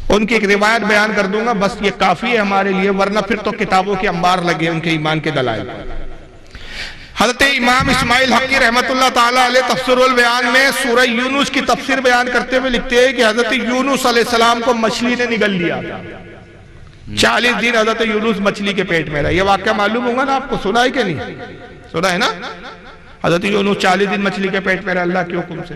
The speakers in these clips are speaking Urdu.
ان کی ایک روایت بیان کر دوں گا، بس یہ کافی ہے ہمارے لیے، ورنہ پھر تو کتابوں کے انبار لگے ان کے ایمان کے دلائل۔ حضرت امام اسماعیل حقی رحمت اللہ تعالیٰ علیہ تفسیر البیان میں سورہ یونس کی تفسیر بیان کرتے ہوئے لکھتے ہیں کہ حضرت یونس علیہ السلام کو مچھلی نے نگل لیا تھا۔ 40 دن حضرت یونس مچھلی کے پیٹ میں رہا۔ یہ واقعہ معلوم ہوگا نا آپ کو، سنا ہے کہ نہیں؟ سنا ہے نا؟ حضرت یونس 40 دن مچھلی کے پیٹ میں رہا اللہ کے حکم سے۔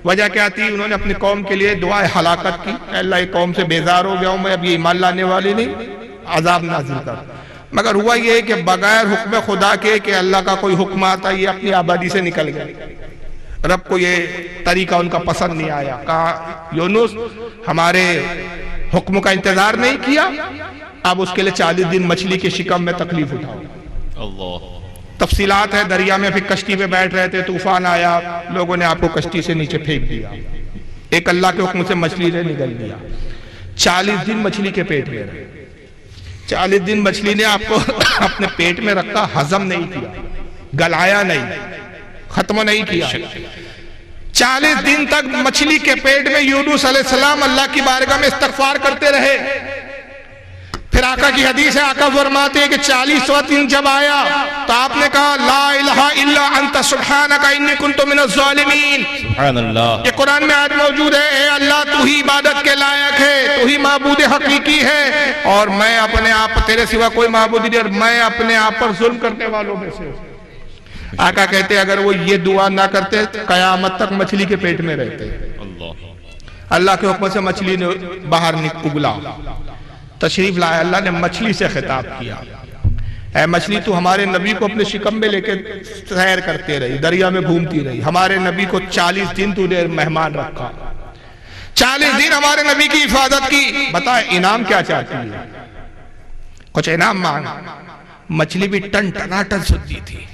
وجہ کیا تھی؟ انہوں نے اپنی قوم کے لیے دعائے ہلاکت کی، اے اللہ یہ قوم سے بیزار ہو گیا ہوں میں، اب یہ ایمان لانے والی نہیں، عذاب نازل کر۔ مگر ہوا یہ کہ بغیر حکم خدا کے کہ اللہ کا کوئی حکم آتا یہ اپنی آبادی سے نکل گئے۔ رب کو یہ طریقہ ان کا پسند نہیں آیا، کہا یونس ہمارے حکم کا انتظار نہیں کیا، اب اس کے لئے 40 دن مچھلی کے شکم میں تکلیف اٹھاؤ۔ اللہ تفصیلات ہے، دریا میں پھر کشتی پہ بیٹھ رہے تھے، طوفان آیا، لوگوں نے آپ کو کشتی سے نیچے پھینک دیا، ایک اللہ کے حکم سے مچھلی نے نگل دیا۔ 40 دن مچھلی کے پیٹ میں رہے، 40 دن مچھلی نے آپ کو اپنے پیٹ میں رکھا، ہضم نہیں کیا، گلایا نہیں، ختم نہیں کیا۔ 40 دن تک مچھلی کے پیٹ میں یونس علیہ السلام اللہ کی بارگاہ میں استغفار کرتے رہے۔ پھر آقا کی حدیث ہے، آقا فرماتے ہیں کہ 40واں دن جب آیا تو آپ نے کہا لا الہ الا انت سبحانک انی کنت من الظالمین۔ سبحان اللہ، یہ قرآن میں آیت موجود ہے، اے اللہ تو ہی عبادت کے لائق ہے، تو ہی معبود حقیقی ہے، اور میں اپنے آپ تیرے سوا کوئی معبود نہیں، اور میں اپنے آپ پر ظلم کرنے والوں میں سے۔ آقا کہتے ہیں اگر وہ یہ دعا نہ کرتے قیامت تک مچھلی کے پیٹ میں رہتے۔ اللہ کے حکم سے مچھلی نے باہر اگلا، تشریف لایا، اللہ نے مچھلی سے خطاب کیا، اے مچھلی تو ہمارے نبی کو اپنے شکم میں لے کے سیر کرتے رہی، دریا میں گھومتی رہی، ہمارے نبی کو 40 دن تو نے مہمان رکھا، 40 دن ہمارے نبی کی حفاظت کی، بتائیں انعام کیا چاہتی ہے؟ کچھ انعام مانگ۔ مچھلی بھی ٹن ٹناٹن سنتی تھی،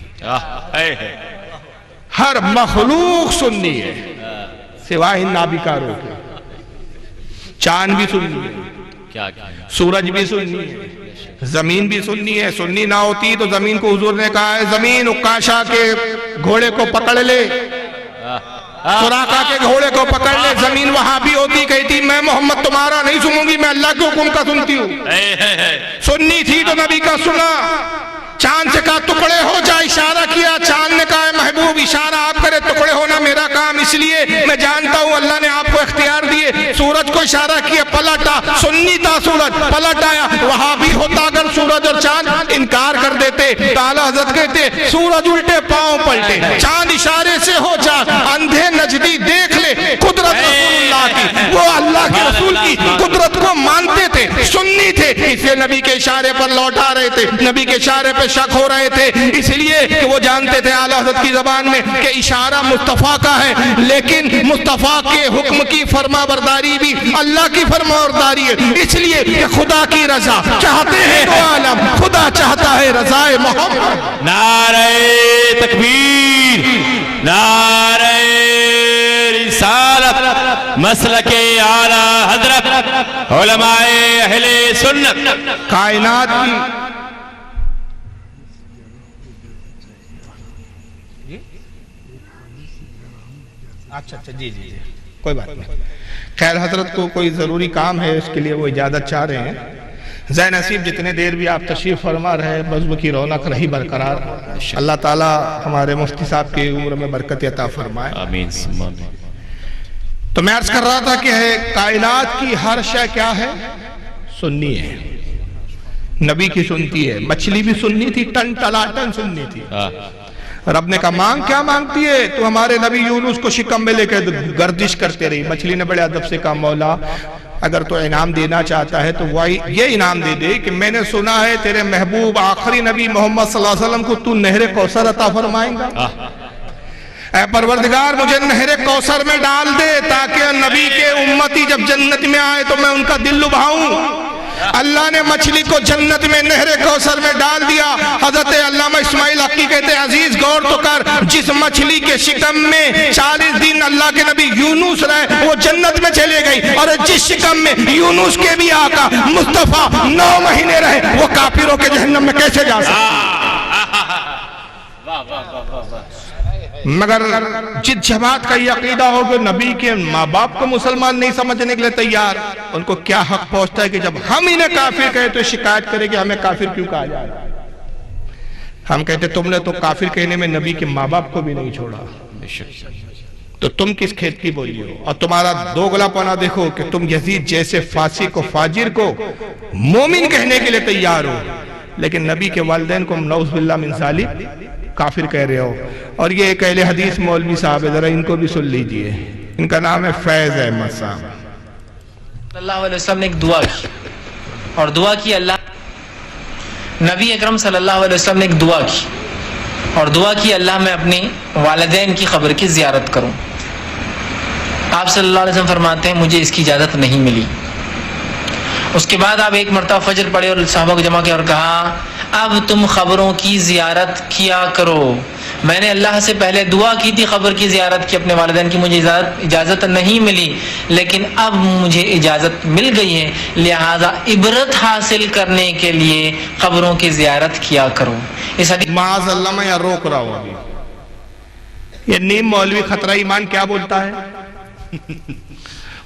ہر مخلوق سننی ہے سوائے ان نابکاروں کے، چاند بھی سننی ہے، سورج بھی سننی ہے، زمین بھی سننی ہے، سننی نہ ہوتی تو زمین کو حضور نے کہا ہے زمین اکاشا کے گھوڑے کو پکڑ لے، سراقہ کے گھوڑے کو پکڑ لے، زمین وہاں بھی ہوتی کہتی میں محمد تمہارا نہیں سنوں گی، میں اللہ کے حکم کا سنتی ہوں۔ سننی تھی تو نبی کا سنا۔ چاند سے کہا ٹکڑے ہو جا، اشارہ کیا، چاند نے کہا محبوب اشارہ آپ کرے، ٹکڑے ہونا میرا کام، اس لیے میں جانتا ہوں اللہ نے آپ کو اختیار دیے۔ سورج کو اشارہ کیا، پلٹا، سنی تھا سورج، پلٹ آیا، وہاں بھی ہوتا اگر سورج اور چاند انکار کر دیتے تو اعلیٰ حضرت کہتے سورج الٹے پاؤں پلٹے، چاند اشارے سے ہو جا، اندھے نجدی دیکھ لے قدرت رسول اللہ کی، وہ اللہ کے رسول کی قدرت کو مانتے تھے، سنی تھے، اسے نبی کے اشارے پر لوٹا رہے تھے، نبی کے اشارے پہ شک ہو رہے تھے، اس لیے کہ وہ جانتے تھے اعلیٰ حضرت کی زبان میں کہ اشارہ مصطفیٰ کا ہے، لیکن مصطفیٰ کے حکم کی فرما برداری بھی اللہ کی فرما برداری ہے، اس لیے کہ خدا کی رضا چاہتے ہیں دو عالم، خدا چاہتا ہے رضا محمد۔ نعرہ تکبیر، نعرہ رسالت، مسلک اعلیٰ حضرت علماء اہل سنت کائنات کی اچھا جی کوئی بات نہیں، خیر حضرت کو کوئی ضروری کام ہے، اس کے لیے وہ اجازت چاہ رہے ہیں۔ زین نصیب جتنے دیر بھی آپ تشریف فرما رہے بزم کی رونق رہی برقرار، اللہ تعالیٰ ہمارے مفتی صاحب کی عمر میں برکت عطا فرمائے، آمین۔ تو میں عرض کر رہا تھا کہ کائنات کی ہر شے کیا ہے؟ سننی ہے، نبی کی سنتی ہے، مچھلی بھی سننی تھی، ٹن ٹلاٹن سننی تھی۔ رب نے کہا مانگ، کیا مانگتی ہے؟ تو ہمارے نبی یونس کو شکم میں لے کے گردش کرتے رہی۔ مچھلی نے بڑے ادب سے کہا مولا اگر تو انعام دینا چاہتا ہے تو یہ انعام دے دے کہ میں نے سنا ہے تیرے محبوب آخری نبی محمد صلی اللہ علیہ وسلم کو تو نہر کوثر عطا فرمائیں گا، اے پروردگار مجھے نہر کوثر میں ڈال دے تاکہ نبی کے امتی جب جنت میں آئے تو میں ان کا دل لبھاؤں۔ اللہ نے مچھلی کو جنت میں نہر کوثر میں ڈال دیا۔ حضرت علامہ اسماعیل حقی کہتے ہیں عزیز غور تو کر، جس مچھلی کے شکم میں 40 دن اللہ کے نبی یونس رہے وہ جنت میں چلے گئی، اور جس شکم میں یونس کے بھی آقا مصطفیٰ 9 مہینے رہے وہ کافروں کے جہنم میں کیسے جا سکتے؟ مگر جس جماعت کا یہ عقیدہ ہو کہ نبی کے ماں باپ کو مسلمان نہیں سمجھنے کے لیے تیار، ان کو کیا حق پہنچتا ہے کہ جب ہم انہیں کافر کہے تو شکایت کرے کہ ہمیں کافر کیوں کہا جا رہا ہے؟ ہم کہتے تم نے تو کافر کہنے میں نبی کے ماں باپ کو بھی نہیں چھوڑا، تو تم کس کھیت کی بولی ہو؟ اور تمہارا دوگلا پنا دیکھو کہ تم یزید جیسے فاسق و فاجر کو مومن کہنے کے لیے تیار ہو، لیکن نبی کے والدین کو نعوذ باللہ من ذالک کافر کہہ رہے ہو۔ اور یہ ایک اہل حدیث مولوی صاحب ہے، ذرا ان کو بھی سن لیجئے، ان کا نام ہے فیض احمد صاحب۔ صلی اللہ علیہ وسلم نے ایک دعا کی، اور دعا کی اللہ نبی اکرم صلی اللہ علیہ وسلم نے ایک دعا کی، اور دعا کی اللہ میں اپنے والدین کی قبر کی زیارت کروں۔ آپ صلی اللہ علیہ وسلم فرماتے ہیں مجھے اس کی اجازت نہیں ملی۔ اس کے بعد آپ ایک مرتبہ فجر پڑھے اور صحابہ کو جمع کیا اور کہا اب تم قبروں کی زیارت کیا کرو، میں نے اللہ سے پہلے دعا کی تھی قبر کی زیارت کی اپنے والدین کی، مجھے اجازت نہیں ملی، لیکن اب مجھے اجازت مل گئی ہے، لہذا عبرت حاصل کرنے کے لیے قبروں کی زیارت کیا کرو۔ اس حدیث معاذ اللہ میں یا روک رہا ہوں ابھی، یہ نیم مولوی خطرہ ایمان کیا بولتا ہے؟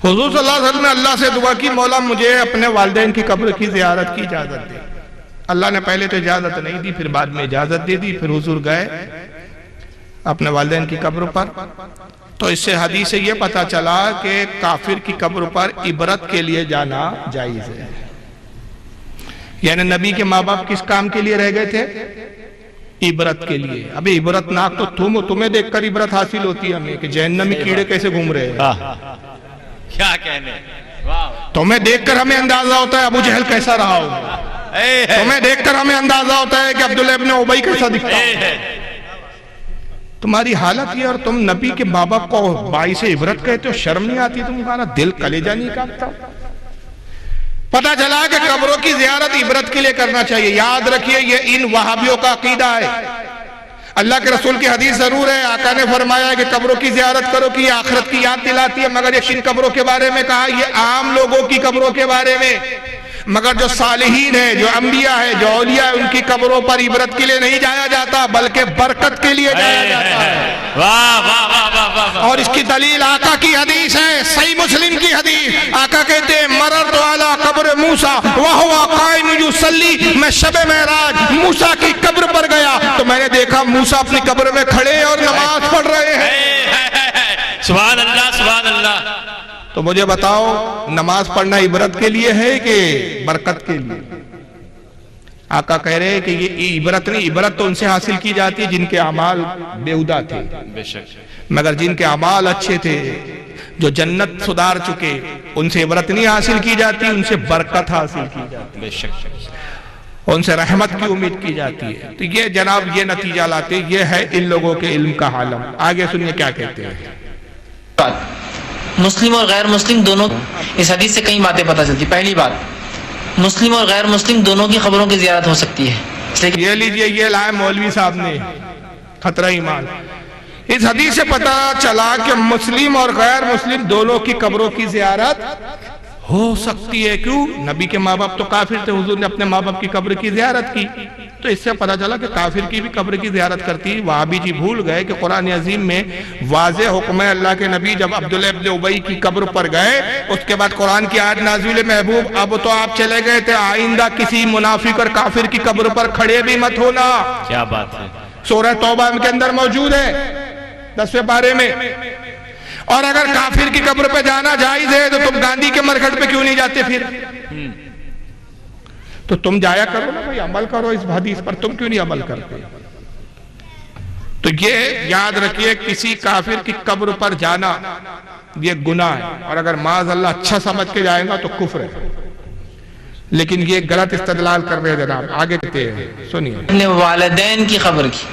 حضور صلی اللہ علیہ وسلم نے اللہ سے دعا کی مولا مجھے اپنے والدین کی قبر کی زیارت کی اجازت دے۔ اللہ نے پہلے تو اجازت نہیں دی، پھر بعد میں اجازت دے دی، پھر حضور گئے اپنے والدین کی قبر پر۔ تو اس سے حدیث سے یہ پتہ چلا کہ کافر کی قبر پر عبرت کے لیے جانا جائز ہے۔ یعنی نبی کے ماں باپ کس کام کے لیے رہ گئے تھے؟ عبرت کے لیے۔ ابھی عبرت ناک تو تمہیں دیکھ کر عبرت حاصل ہوتی ہے ہمیں کہ جہنمی کیڑے کیسے گھوم رہے ہیں، کیا کہنے، تمہیں دیکھ کر ہمیں اندازہ ہوتا ہے ابو جہل کیسا رہا ہوگا، تمہیں دیکھ کر ہمیں اندازہ ہوتا ہے کہ عبداللہ ابن ابی کیسا دکھتا ہے۔ تمہاری حالت یہ، اور تم نبی کے بابا کو باعث عبرت کہتے ہو، شرم نہیں آتی تمہارا دل کلیجہ نہیں کانپتا؟ پتہ چلا کہ قبروں کی زیارت عبرت کے لیے کرنا چاہیے۔ یاد رکھیے یہ ان وہابیوں کا عقیدہ ہے۔ اللہ کے رسول کی حدیث ضرور ہے، آقا نے فرمایا ہے کہ قبروں کی زیارت کرو کہ یہ آخرت کی یاد دلاتی ہے، مگر یہ کن قبروں کے بارے میں کہا؟ یہ عام لوگوں کی قبروں کے بارے میں، مگر جو صالحین ہیں، جو انبیاء ہیں، جو اولیاء ہیں، ان کی قبروں پر عبرت کے لیے نہیں جایا جاتا بلکہ برکت کے لیے جایا جاتا ہے۔ واہ واہ واہ واہ واہ۔ اور اس کی دلیل آقا کی حدیث ہے، صحیح مسلم کی حدیث۔ آقا کہتے ہیں مررت علی قبر موسیٰ وہو قائم یصلی، میں شب معراج موسیٰ کی قبر پر گیا تو میں نے دیکھا موسیٰ اپنی قبر میں کھڑے اور نماز پڑھ رہے ہیں۔ سبحان اللہ سبحان اللہ۔ تو مجھے بتاؤ نماز پڑھنا عبرت کے لیے ہے کہ برکت کے لیے؟ آقا کہہ رہے ہیں کہ یہ عبرت نہیں، عبرت تو ان سے حاصل کی جاتی ہے جن کے اعمال بیہودہ تھے، بے شک، مگر جن کے اعمال اچھے تھے، جو جنت سدھار چکے، ان سے عبرت نہیں حاصل کی جاتی، ان سے برکت حاصل کی جاتی، بے شک، ان سے رحمت کی امید کی جاتی ہے۔ تو یہ جناب یہ نتیجہ لاتے، یہ ہے ان لوگوں کے علم کا عالم۔ آگے سنیے کیا کہتے ہیں۔ مسلم اور غیر مسلم دونوں، اس حدیث سے کئی باتیں پتہ چلتی۔ پہلی بات، مسلم اور غیر مسلم دونوں کی قبروں کی زیارت ہو سکتی ہے، اس لیے یہ لیجئے، یہ لائے مولوی صاحب نے خطرہ ایمان۔ اس حدیث سے پتہ چلا کہ مسلم اور غیر مسلم دونوں کی قبروں کی زیارت ہو سکتی ہے۔ کیوں؟ نبی کے ماں باپ تو کافر تھے، حضور نے اپنے ماں باپ کی قبر کی زیارت کی، تو اس سے پتہ چلا کہ کافر کی بھی قبر کی زیارت کرتی۔ وہابی جی بھول گئے کہ قرآن عظیم میں واضح حکم ہے، اللہ کے نبی جب عبداللہ ابن ابی کی قبر پر گئے اس کے بعد قرآن کی آیت نازل، محبوب اب تو آپ چلے گئے تھے، آئندہ کسی منافق اور کافر کی قبر پر کھڑے بھی مت ہونا۔ کیا بات ہے۔ سورہ توبہ کے اندر موجود ہے 10ویں پارے میں۔ اور اگر کافر کی قبر پہ جانا جائز ہے تو تم گاندھی کے مرکٹ پہ کیوں نہیں جاتے پھر؟ تو تم جایا کرو نا بھائی، عمل کرو اس حدیث پر، تم کیوں نہیں عمل کرتے؟ تو یہ یاد رکھیے کسی کافر کی قبر پر جانا یہ گناہ ہے، اور اگر معاذ اللہ اچھا سمجھ کے جائے گا تو کفر ہے، لیکن یہ غلط استدلال کر رہے ہیں جناب۔ آگے کہتے ہیں سنیے، اپنے والدین کی قبر کی،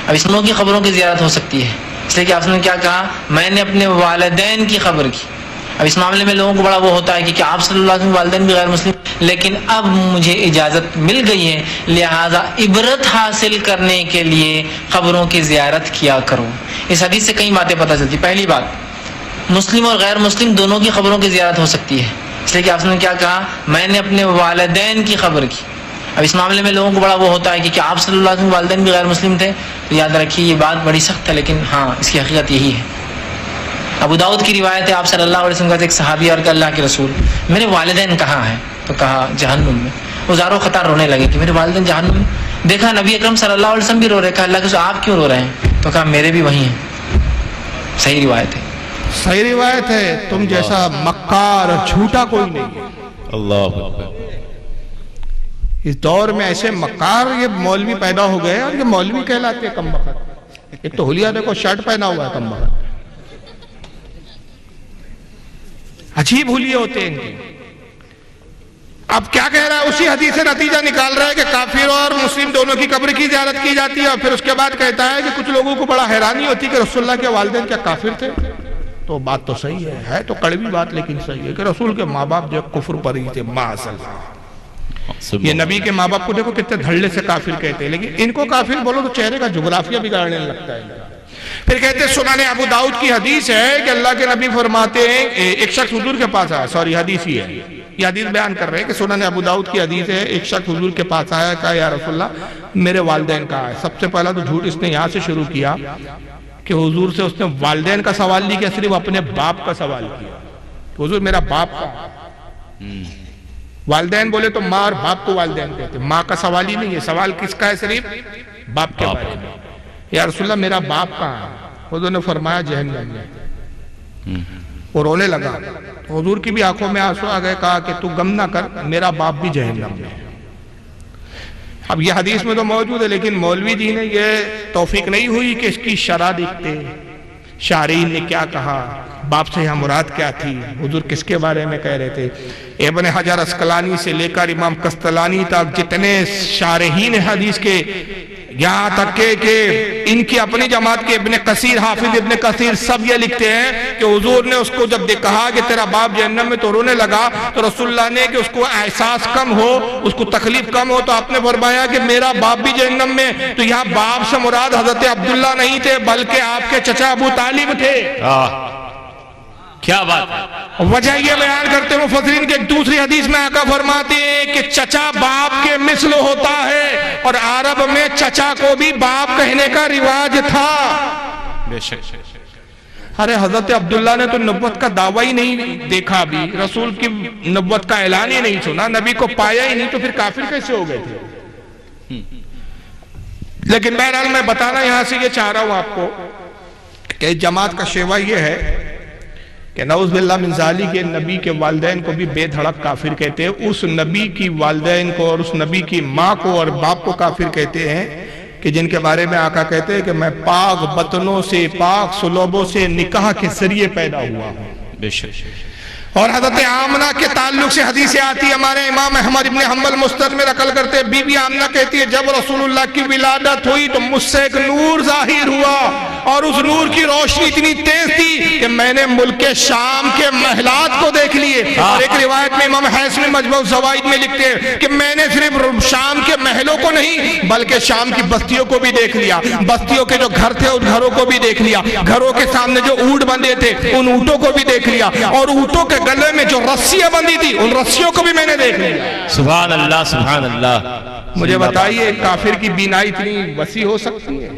اب اس دونوں کی قبروں کی زیارت ہو سکتی ہے، اس لیے کہ آپ نے کیا کہا؟ میں نے اپنے والدین کی قبر کی۔ اب اس معاملے میں لوگوں کو بڑا وہ ہوتا ہے کہ آپ صلی اللہ علیہ وسلم والدین بھی غیر مسلم، لیکن اب مجھے اجازت مل گئی ہے، لہذا عبرت حاصل کرنے کے لیے قبروں کی زیارت کیا کرو۔ اس حدیث سے کئی باتیں پتہ چلتی۔ پہلی بات، مسلم اور غیر مسلم دونوں کی قبروں کی زیارت ہو سکتی ہے، اس لیے کہ آپ نے کیا کہا؟ میں نے اپنے والدین کی قبر کی۔ اب اس معاملے میں لوگوں کو بڑا وہ ہوتا ہے کہ کیا آپ صلی اللہ علیہ وسلم کے والدین بھی غیر مسلم تھے؟ تو یاد رکھیے یہ بات بڑی سخت ہے، لیکن ہاں اس کی حقیقت یہی ہے۔ ابو داؤد کی روایت ہے، آپ صلی اللہ علیہ وسلم کا ایک صحابی اور کہ اللہ کے رسول میرے والدین کہاں ہیں؟ تو کہا جہنم میں۔ وہ زاروں خطار رونے لگے کہ میرے والدین جہنم میں۔ دیکھا نبی اکرم صلی اللہ علیہ وسلم بھی رو رہے، کہا اللہ کے رسول آپ کیوں رو رہے ہیں؟ تو کہا میرے بھی وہی ہیں۔ صحیح روایت ہے، صحیح روایت ہے، تم جیسا مکار اور جھوٹا کوئی نہیں ہے۔ اللہ اکبر۔ اس دور میں ایسے مکار یہ مولوی پیدا ہو گئے اور یہ مولوی کہلاتے ہیں کم بخت۔ ایک تو حلیہ دیکھو شرٹ پہنا ہوا ہے کم بخت، عجیب حلیے ہوتے ہیں ان کے۔ اب کیا کہہ رہا ہے؟ اسی حدیث سے نتیجہ نکال رہا ہے کہ کافر اور مسلم دونوں کی قبر کی زیارت کی جاتی ہے، اور پھر اس کے بعد کہتا ہے کہ کچھ لوگوں کو بڑا حیرانی ہوتی ہے کہ رسول اللہ کے والدین کیا کافر تھے؟ تو بات تو صحیح ہے تو کڑوی بات، لیکن صحیح ہے کہ رسول کے ماں باپ جو کفر پر ہی تھے معاذ اللہ۔ یہ نبی کے ماں باپ کو دیکھو کتنے دھڑلے سے کافر کہتے ہیں، لیکن ان کو کافر بولو تو چہرے کا جغرافیہ بگاڑنے لگتا ہے۔ پھر کہتے ہیں سنن ابو داؤد کی حدیث ہے کہ اللہ کے نبی فرماتے ہیں، ایک شخص حضور کے پاس آیا، سوری حدیث ہی ہے، یہ حدیث بیان کر رہے ہیں کہ سنن ابو داؤد کی حدیث ہے، ایک شخص حضور کے پاس آیا، کہا یا رسول اللہ میرے والدین کہاں ہے؟ سب سے پہلا تو جھوٹ اس نے یہاں سے شروع کیا کہ حضور سے اس نے والدین کا سوال نہیں کیا، صرف اپنے باپ کا سوال کیا، حضور میرا باپ کہاں ہے؟ والدین بولے تو ماں اور باپ کو والدین کہتے ہیں، ماں کا سوال ہی نہیں ہے، سوال کس کا ہے؟ صرف باپ کے بارے میں۔ یا رسول اللہ میرا باپ کہاں ہے؟ حضور نے فرمایا جہنم میں۔ وہ رونے لگا، حضور کی بھی آنکھوں میں آنسو آ گئے، کہا کہ تو غم نہ کر، میرا باپ بھی جہنم میں۔ اب یہ حدیث میں تو موجود ہے، لیکن مولوی جی نے یہ توفیق نہیں ہوئی کہ اس کی شرح دیکھتے شارحین نے کیا کہا، باپ سے یہاں مراد کیا تھی، حضور کس کے بارے میں کہہ رہے تھے۔ ابن حجر اسقلانی سے لے کر امام قسطلانی تک جتنے شارحین حدیث کے، یہاں تک کہ ان کی اپنی جماعت کے ابن کثیر، حافظ ابن کثیر سب یہ لکھتے ہیں کہ حضور نے اس کو جب کہا کہ تیرا باپ جہنم میں تو رونے لگا، تو رسول اللہ نے کہ اس کو احساس کم ہو، اس کو تکلیف کم ہو، تو آپ نے فرمایا کہ میرا باپ بھی جہنم میں۔ تو یہاں باپ سے مراد حضرت عبداللہ نہیں تھے، بلکہ آپ کے چچا ابو طالب تھے۔ کیا بات ہے؟ وجہ یہ بیان کرتے ہیں مفسرین کے، ایک دوسری حدیث میں آقا فرماتے ہیں کہ چچا باپ کے مثل ہوتا ہے، اور عرب میں چچا کو بھی باپ کہنے کا رواج تھا۔ بے شک۔ ارے حضرت عبداللہ نے تو نبوت کا دعویٰ ہی نہیں دیکھا، بھی رسول کی نبوت کا اعلان ہی نہیں سنا، نبی کو پایا ہی نہیں، تو پھر کافر کیسے ہو گئے تھے؟ لیکن بہرحال میں بتانا یہاں سے یہ چاہ رہا ہوں آپ کو کہ جماعت کا شیوہ یہ ہے کہ نعوذ باللہ من ذالک کے نبی کے والدین کو بھی بے دھڑک کافر کہتے ہیں، اس نبی کی والدین کو اور اس نبی کی ماں کو اور باپ کو کافر کہتے ہیں کہ جن کے بارے میں آقا کہتے ہیں کہ میں پاک بطنوں سے، پاک سلوبوں سے نکاح کے ذریعے پیدا ہوا ہوں۔ بے شک۔ اور حضرت آمنہ کے تعلق سے حدیثیں آتی ہے، ہمارے امام احمد ابن حنبل مستدرک میں نقل کرتے ہیں، بی بی آمنہ کہتی ہے جب رسول اللہ کی ولادت ہوئی تو مجھ سے ایک نور ظاہر ہوا، اور اس نور کی روشنی اتنی تیز تھی کہ میں نے ملک شام کے محلات کو دیکھ لیے۔ اور ایک روایت میں امام حیثمی مجموع الزوائد میں لکھتے ہیں کہ میں نے صرف شام کے محلوں کو نہیں بلکہ شام کی بستیوں کو بھی دیکھ لیا، بستیوں کے جو گھر تھے ان گھروں کو بھی دیکھ لیا، گھروں کے سامنے جو اونٹ بندے تھے ان اونٹوں کو بھی دیکھ لیا، اور اونٹوں کے گلے میں جو رسیاں بندی تھی ان رسیوں کو بھی میں نے دیکھ لیا۔ سبحان اللہ سبحان اللہ۔ مجھے بتائیے ایک کافر کی بینائی اتنی وسیع ہو سکتی ہے؟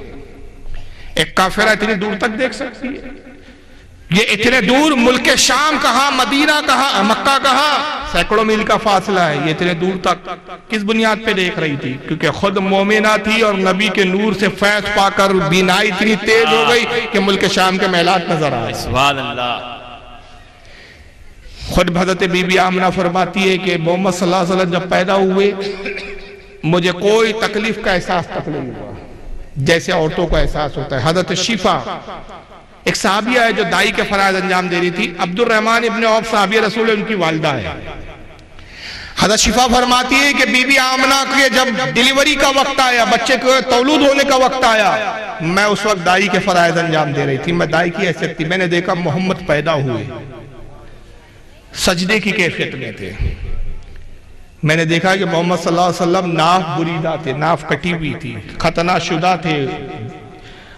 ایک کافرہ اتنی دور تک دیکھ سکتی ہے؟ یہ اتنے دور، ملک شام کہاں، مدینہ کہاں، مکہ کہاں، سینکڑوں میل کا فاصلہ ہے، یہ اتنے دور تک کس بنیاد پہ دیکھ رہی تھی؟ کیونکہ خود مومنہ تھی اور نبی کے نور سے فیض پا کر بینائی اتنی تیز ہو گئی کہ ملک شام کے محلات نظر آئے۔ سبحان اللہ۔ خود حضرت بی بی آمنہ فرماتی ہے کہ محمد صلی اللہ علیہ وسلم جب پیدا ہوئے مجھے کوئی تکلیف کا احساس تک نہیں ہوا جیسے عورتوں کو احساس ہوتا ہے۔ حضرت شفا ایک صحابیہ ہے جو دائی کے فرائض انجام دے رہی تھی، عبد الرحمن ابن عوف صحابی رسول ان کی والدہ ہے۔ حضرت شفا فرماتی ہے کہ بی بی آمنہ کے جب ڈیلیوری کا وقت آیا، بچے کو تولود ہونے کا وقت آیا، میں اس وقت دائی کے فرائض انجام دے رہی تھی، میں دائی کی حیثیت تھی، میں نے دیکھا محمد پیدا ہوئے سجدے کی کیفیت میں تھے، میں نے دیکھا کہ محمد صلی اللہ علیہ وسلم ناف بریدہ تھے، ناف کٹی ہوئی تھی، ختنہ شدہ تھے،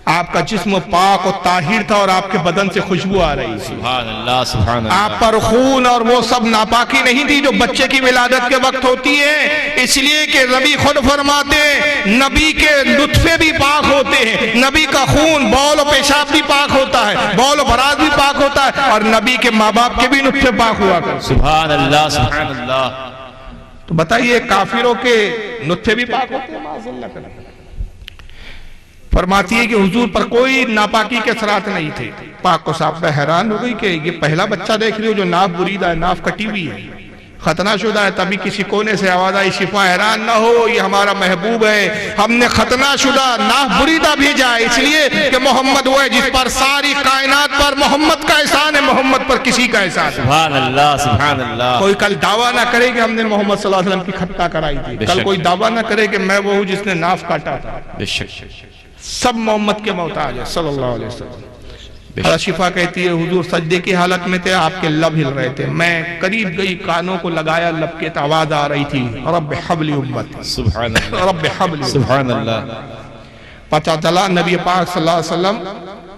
آپ کا جسم پاک و طاہر تھا اور آپ کے بدن سے خوشبو آ رہی تھی. سبحان اللہ سبحان آپ اللہ. پر خون اور وہ سب ناپاکی نہیں تھی جو بچے کی ولادت کے وقت ہوتی ہے، اس لیے کہ نبی خود فرماتے ہیں نبی کے نطفے بھی پاک ہوتے ہیں، نبی کا خون بول و پیشاب بھی پاک ہوتا ہے، بول و براز بھی پاک ہوتا ہے، اور نبی کے ماں باپ کے بھی نطفے پاک ہوا کرتے. سبحان اللہ سبحان اللہ. تو بتائیے کافروں کے نطفے بھی پاک ہوتے ہیں؟ معاذ اللہ کریں. فرماتی ہے کہ حضور پر کوئی ناپاکی کے اثرات نہیں تھے. پاک و صاحب حیران ہو گئی کہ یہ پہلا بچہ دیکھ رہی ہو جو ناف بریدہ ہے، ناف کٹی ہوئی ہے، ختنہ شدہ ہے. تبھی کسی کونے سے آواز آئی شفا حیران نہ ہو، یہ ہمارا محبوب ہے، ہم نے ختنہ شدہ ناف بریدہ بھیجا ہے اس لیے کہ محمد وہ ہے جس پر ساری کائنات پر محمد کا احسان ہے، محمد پر کسی کا احسان ہے. سبحان اللہ سبحان اللہ. کوئی کل دعویٰ نہ کرے کہ ہم نے محمد صلی اللہ علیہ وسلم کی ختنہ کرائی تھی. کل کوئی دعویٰ نہ کرے کہ میں وہ ہوں جس نے ناف کاٹا تھا. بے شک. سب محمد کے محتاج ہے صلی اللہ علیہ وسلم. حضرت شفا کہتی ہے حضور سجدے کی حالت میں تھے، آپ کے لب ہل رہے تھے، میں قریب گئی، کانوں کو لگایا، لب کے آواز آ رہی تھی رب حبلی امت، سبحان اللہ رب حبلی. سبحان اللہ. پتہ چلا نبی پاک صلی اللہ علیہ وسلم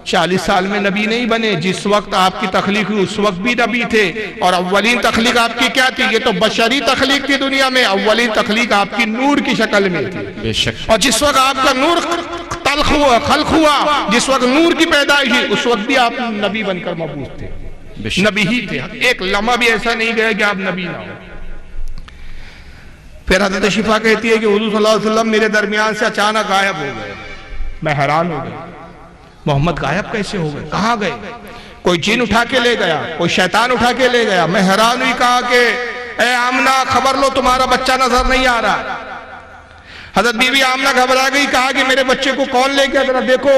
40 سال میں نبی نہیں بنے. جس وقت آپ کی تخلیق ہوئی اس وقت بھی نبی تھے. اور اولین تخلیق آپ کی کیا تھی؟ یہ تو بشری تخلیق تھی دنیا میں. اولین تخلیق آپ کی نور کی شکل میں تھی. بے شک. اور جس وقت آپ کا نور تلخ ہوا، خلق ہوا، جس وقت نور کی پیدائش ہوئی اس وقت بھی آپ نبی بن کر مبعوث تھے، بے شک. نبی ہی تھے. ایک لمحہ بھی ایسا نہیں گیا کہ آپ نبی نہ ہو. پھر حضرت شفا کہتی ہے کہ حضور صلی اللہ علیہ وسلم میرے درمیان سے اچانک غائب ہو گئے. میں حیران ہو گیا، محمد غائب کیسے ہو گئے؟ کہاں گئے؟ کوئی جن اٹھا کے لے گیا، کوئی شیطان اٹھا کے لے گیا؟ میں حیران ہوئی، کہا کہ اے آمنہ خبر لو تمہارا بچہ نظر نہیں آ رہا. حضرت بی بی آمنہ گھبرا گئی، کہا کہ میرے بچے کو کون لے گیا؟ ذرا دیکھو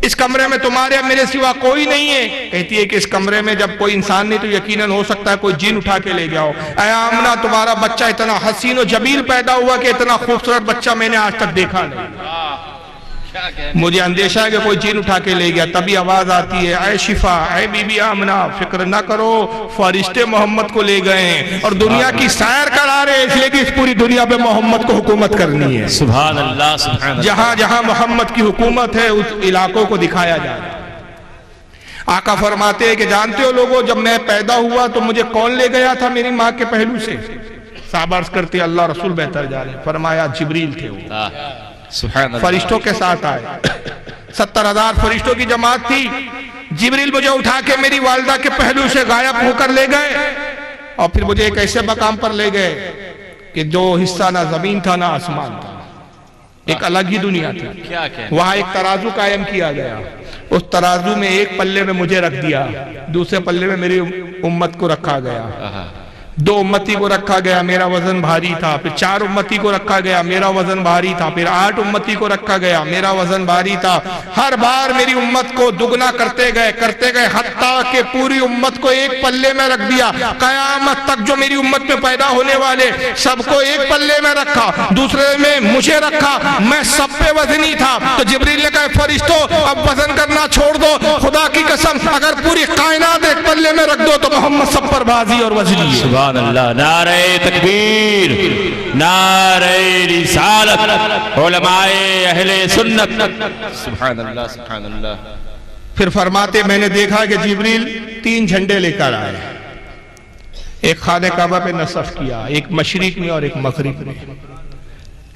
اس کمرے میں تمہارے میرے سوا کوئی نہیں ہے. کہتی ہے کہ اس کمرے میں جب کوئی انسان نہیں تو یقیناً ہو سکتا ہے کوئی جن اٹھا کے لے گیا ہو. اے آمنہ تمہارا بچہ اتنا حسین و جمیل پیدا ہوا کہ اتنا خوبصورت بچہ میں نے آج تک دیکھا نہیں. مجھے اندیشہ ہے کہ کوئی جن اٹھا کے لے گیا. تبھی آواز آتی ہے اے شفا، اے بی بی آمنہ فکر نہ کرو، فرشتے محمد کو لے گئے ہیں اور دنیا کی سیر کرا رہے ہیں، اس لیے کہ اس پوری دنیا پہ محمد کو حکومت کرنی ہے. سبحان اللہ سبحان اللہ. جہاں جہاں محمد کی حکومت ہے اس علاقوں کو دکھایا جا رہا ہے. آقا فرماتے ہیں کہ جانتے ہو لوگوں جب میں پیدا ہوا تو مجھے کون لے گیا تھا میری ماں کے پہلو سے؟ صحابہ عرض کرتے اللہ رسول بہتر جانے. فرمایا جبریل تھے وہ، سبحان اللہ. فرشتوں کے ساتھ آئے. 70,000 فرشتوں کی جماعت تھی. جبریل مجھے اٹھا کے میری والدہ کے پہلو سے غائب ہو کر لے گئے اور پھر مجھے ایک ایسے مقام پر لے گئے کہ جو حصہ نہ زمین تھا نہ آسمان تھا، ایک الگ ہی دنیا تھی. وہاں ایک ترازو قائم کیا گیا. اس ترازو میں ایک پلے میں مجھے رکھ دیا، دوسرے پلے میں میری امت کو رکھا گیا. 2 امتی کو رکھا گیا، میرا وزن بھاری تھا. پھر 4 امتی کو رکھا گیا، میرا وزن بھاری تھا. پھر 8 امتی کو رکھا گیا، میرا وزن بھاری تھا. ہر بار میری امت کو دگنا کرتے گئے حتیٰ کہ پوری امت کو ایک پلے میں رکھ دیا. قیامت تک جو میری امت میں پیدا ہونے والے سب کو ایک پلے میں رکھا، دوسرے میں مجھے رکھا. میں سب پہ وزنی تھا. تو جبریل نے کہا فرشتوں اب وزن کرنا چھوڑ دو، خدا کی قسم اگر پوری کائنات ایک پلے میں رکھ دو تو محمد سب پر بازی اور وزنی ہے. سبحان اللہ. نعرہ تکبیر، نعرہ رسالت، علماء اہل سنت. سبحان اللہ سبحان اللہ. پھر فرماتے میں نے دیکھا کہ جبریل 3 جھنڈے لے کر آئے. ایک خانہ کعبہ پہ نصب کیا، ایک مشرق میں اور ایک مغرب میں.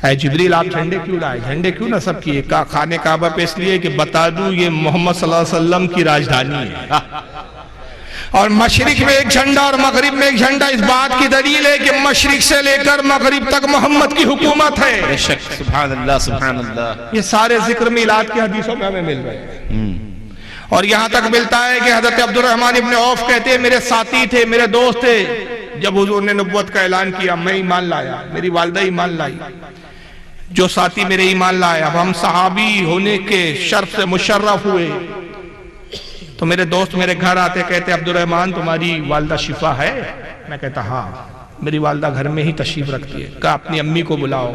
اے جبریل آپ جھنڈے کیوں لائے؟ جھنڈے کیوں نصب کیے؟ کہا خانہ کعبہ پہ اس لیے کہ بتا دوں یہ محمد صلی اللہ علیہ وسلم کی راجدھانی ہے. اور مشرق میں ایک جھنڈا اور مغرب میں ایک جھنڈا، اس بات کی دلیل ہے کہ مشرق سے لے کر مغرب تک محمد کی حکومت ہے. بے شک. سبحان اللہ سبحان اللہ. یہ سارے ذکر میلاد کی حدیثوں میں ہمیں مل رہے ہیں. اور یہاں تک ملتا ہے کہ حضرت عبد الرحمن ابن عوف کہتے ہیں میرے ساتھی تھے، میرے دوست تھے. جب حضور نے نبوت کا اعلان کیا میں ایمان لایا، میری والدہ ایمان لائی، جو ساتھی میرے ایمان لائے. اب ہم صحابی ہونے کے شرف سے مشرف ہوئے. تو میرے دوست میرے گھر آتے کہتے عبد الرحمن تمہاری والدہ شفا ہے؟ میں کہتا ہاں میری والدہ گھر میں ہی تشریف رکھتی ہے. کہا اپنی امی کو بلاؤ.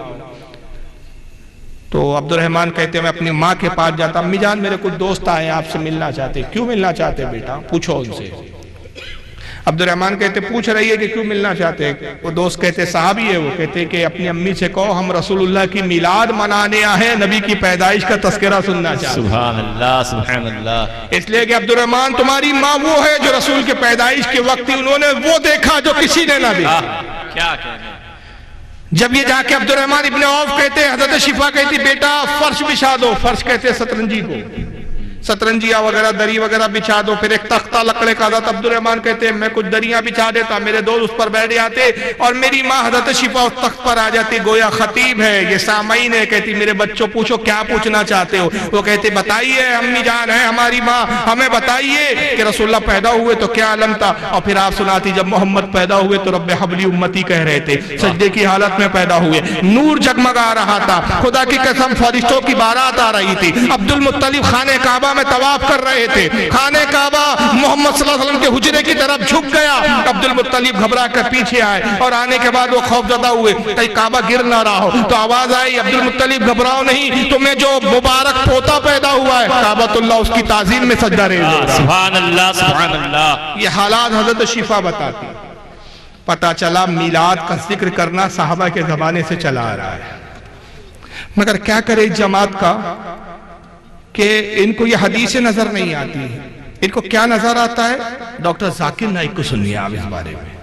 تو عبد الرحمن کہتے میں اپنی ماں کے پاس جاتا، امی جان میرے کچھ دوست آئے آپ سے ملنا چاہتے. کیوں ملنا چاہتے بیٹا؟ پوچھو ان سے. عبد الرحمن کہتے پوچھ رہی ہے کہ کیوں ملنا چاہتے ہیں؟ وہ دوست کہتے صحابی ہے، وہ کہتے کہ اپنی امی سے کہو ہم رسول اللہ کی میلاد منانے آئے ہیں، نبی کی پیدائش کا تذکرہ سننا چاہتے ہیں۔ سبحان اللہ سبحان اللہ۔ اس لیے کہ عبد الرحمن تمہاری ماں وہ ہے جو رسول کے پیدائش کے وقت ہی انہوں نے وہ دیکھا جو کسی نے نہ دیکھا۔ کیا کہنے۔ جب یہ جا کے عبد الرحمن ابن عوف کہتے، حضرت شفا کہتی بیٹا فرش بچھا دو، فرش کہتے سترنجی کو، سترنجیاں وغیرہ دری وغیرہ بچھا دو، پھر ایک تختہ لکڑے کا۔ حضرت عبد الرحمن کہتے میں کچھ دریاں بچھا دیتا، میرے دوست اس پر بیٹھ جاتے اور میری ماں حضرت شفا اس تخت پر آ جاتی، گویا خطیب ہے، یہ سامعین ہے، کہتی میرے بچوں پوچھو کیا پوچھنا چاہتے ہو؟ وہ کہتے بتائیے امی جان ہے ہماری ماں، ہمیں بتائیے کہ رسول اللہ پیدا ہوئے تو کیا عالم تھا؟ اور پھر آپ سناتی جب محمد پیدا ہوئے تو رب حبلی امتی کہہ رہے تھے، سجدے کی حالت میں پیدا ہوئے، نور جگمگا رہا تھا، خدا کی قسم فرشتوں کی بارات آ رہی تھی، عبد المطلب خانہ کعبہ میں طواف کر رہے تھے، خانہ کعبہ محمد صلی اللہ علیہ وسلم کے حجرے کی طرف جھک گیا، عبد المطلب گھبرا کر پیچھے آئے اور آنے کے بعد وہ خوف زدہ ہوئے کہ کعبہ گر نہ رہا ہو، تو آواز آئی عبد المطلب گھبراؤ نہیں، تمہیں جو مبارک پوتا پیدا ہوا ہے کعبۃ اللہ اس کی تعظیم میں سجدہ ریز ہو رہا۔ سبحان اللہ سبحان اللہ۔ یہ حالات حضرت شفا بتاتی، پتا چلا میلاد کا ذکر کرنا صحابہ کے زمانے سے چلا آ رہا ہے، مگر کیا کرے جماعت کا کہ ان کو یہ حدیث نظر نہیں آتی ہے، ان کو کیا نظر آتا ہے؟ ڈاکٹر ذاکر نائک کو سنیے آپ اس بارے میں۔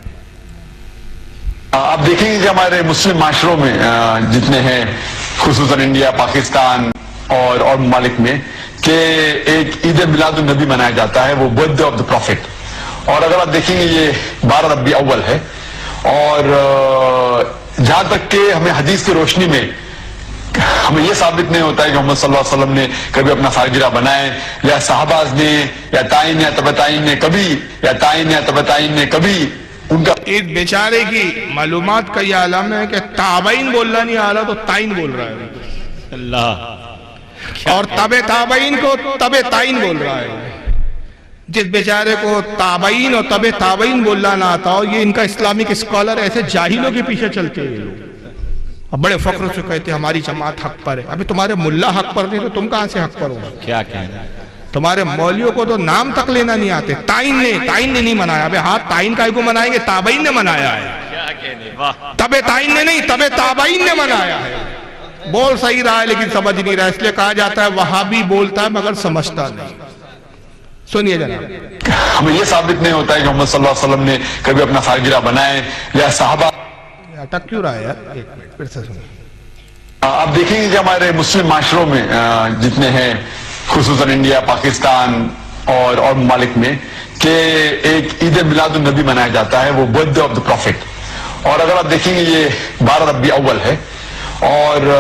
آپ دیکھیں گے کہ ہمارے مسلم معاشروں میں جتنے ہیں خصوصاً انڈیا، پاکستان اور ممالک میں کہ ایک عید میلاد النبی منایا جاتا ہے، وہ birthday of the prophet, اور اگر آپ دیکھیں گے یہ 12 ربیع اول ہے، اور جہاں تک کہ ہمیں حدیث کی روشنی میں ہمیں یہ ثابت نہیں ہوتا ہے کہ محمد صلی اللہ علیہ وسلم نے کبھی اپنا سالگرہ بنائے، یا صحابہ نے یا تائین یا تبع تائین نے کبھی، یا تائین یا تبع تائین نے کبھی ان کا ایک بیچارے کی معلومات کا یہ عالم ہے کہ تابعین بولنا نہیں آ رہا تو تائین بول رہا ہے، اللہ، اور تبع تابعین کو تبع تائین بول رہا ہے۔ جس بیچارے کو تابعین اور تبع تابعین بولنا نہ آتا ہو، یہ ان کا اسلامک اسکالر ایسے جاہلوں کے پیچھے چلتے ہیں لوگ، اور بڑے فخر سے کہتے ہیں ہماری جماعت حق پر ہے۔ ابھی تمہارے ملا حق پر نہیں تو تم کہاں سے حق پر ہو؟ کیا کہنا۔ تمہارے مولیوں کو تو نام تک لینا نہیں آتے، تائین نے نہیں منایا۔ ابھی ہاتھ تائین کا کو منائیں گے؟ تابعین نے منایا ہے، کیا کہنے، واہ۔ تبع تائین نے نہیں، تبع تابعین نے منایا ہے۔ بول صحیح رہا ہے لیکن سمجھ نہیں رہا، اس لیے کہا جاتا ہے وہابی بولتا ہے مگر سمجھتا نہیں۔ سنیے جناب، ہمیں یہ ثابت نہیں ہوتا ہے کہ محمد صلی اللہ علیہ وسلم نے کبھی اپنا سالگرہ بنائے، یا صحابہ۔ اٹک کیوں رہا ہے یار؟ ایک منٹ پھر سے سنیے۔ آپ دیکھیں گے کہ ہمارے مسلم معاشروں میں جتنے ہیں خصوصاً انڈیا، پاکستان اور ممالک میں کہ ایک عید میلاد النبی منایا جاتا ہے، وہ birthday of the prophet, اور اگر آپ دیکھیں گے یہ 12 ربیع اول ہے، اور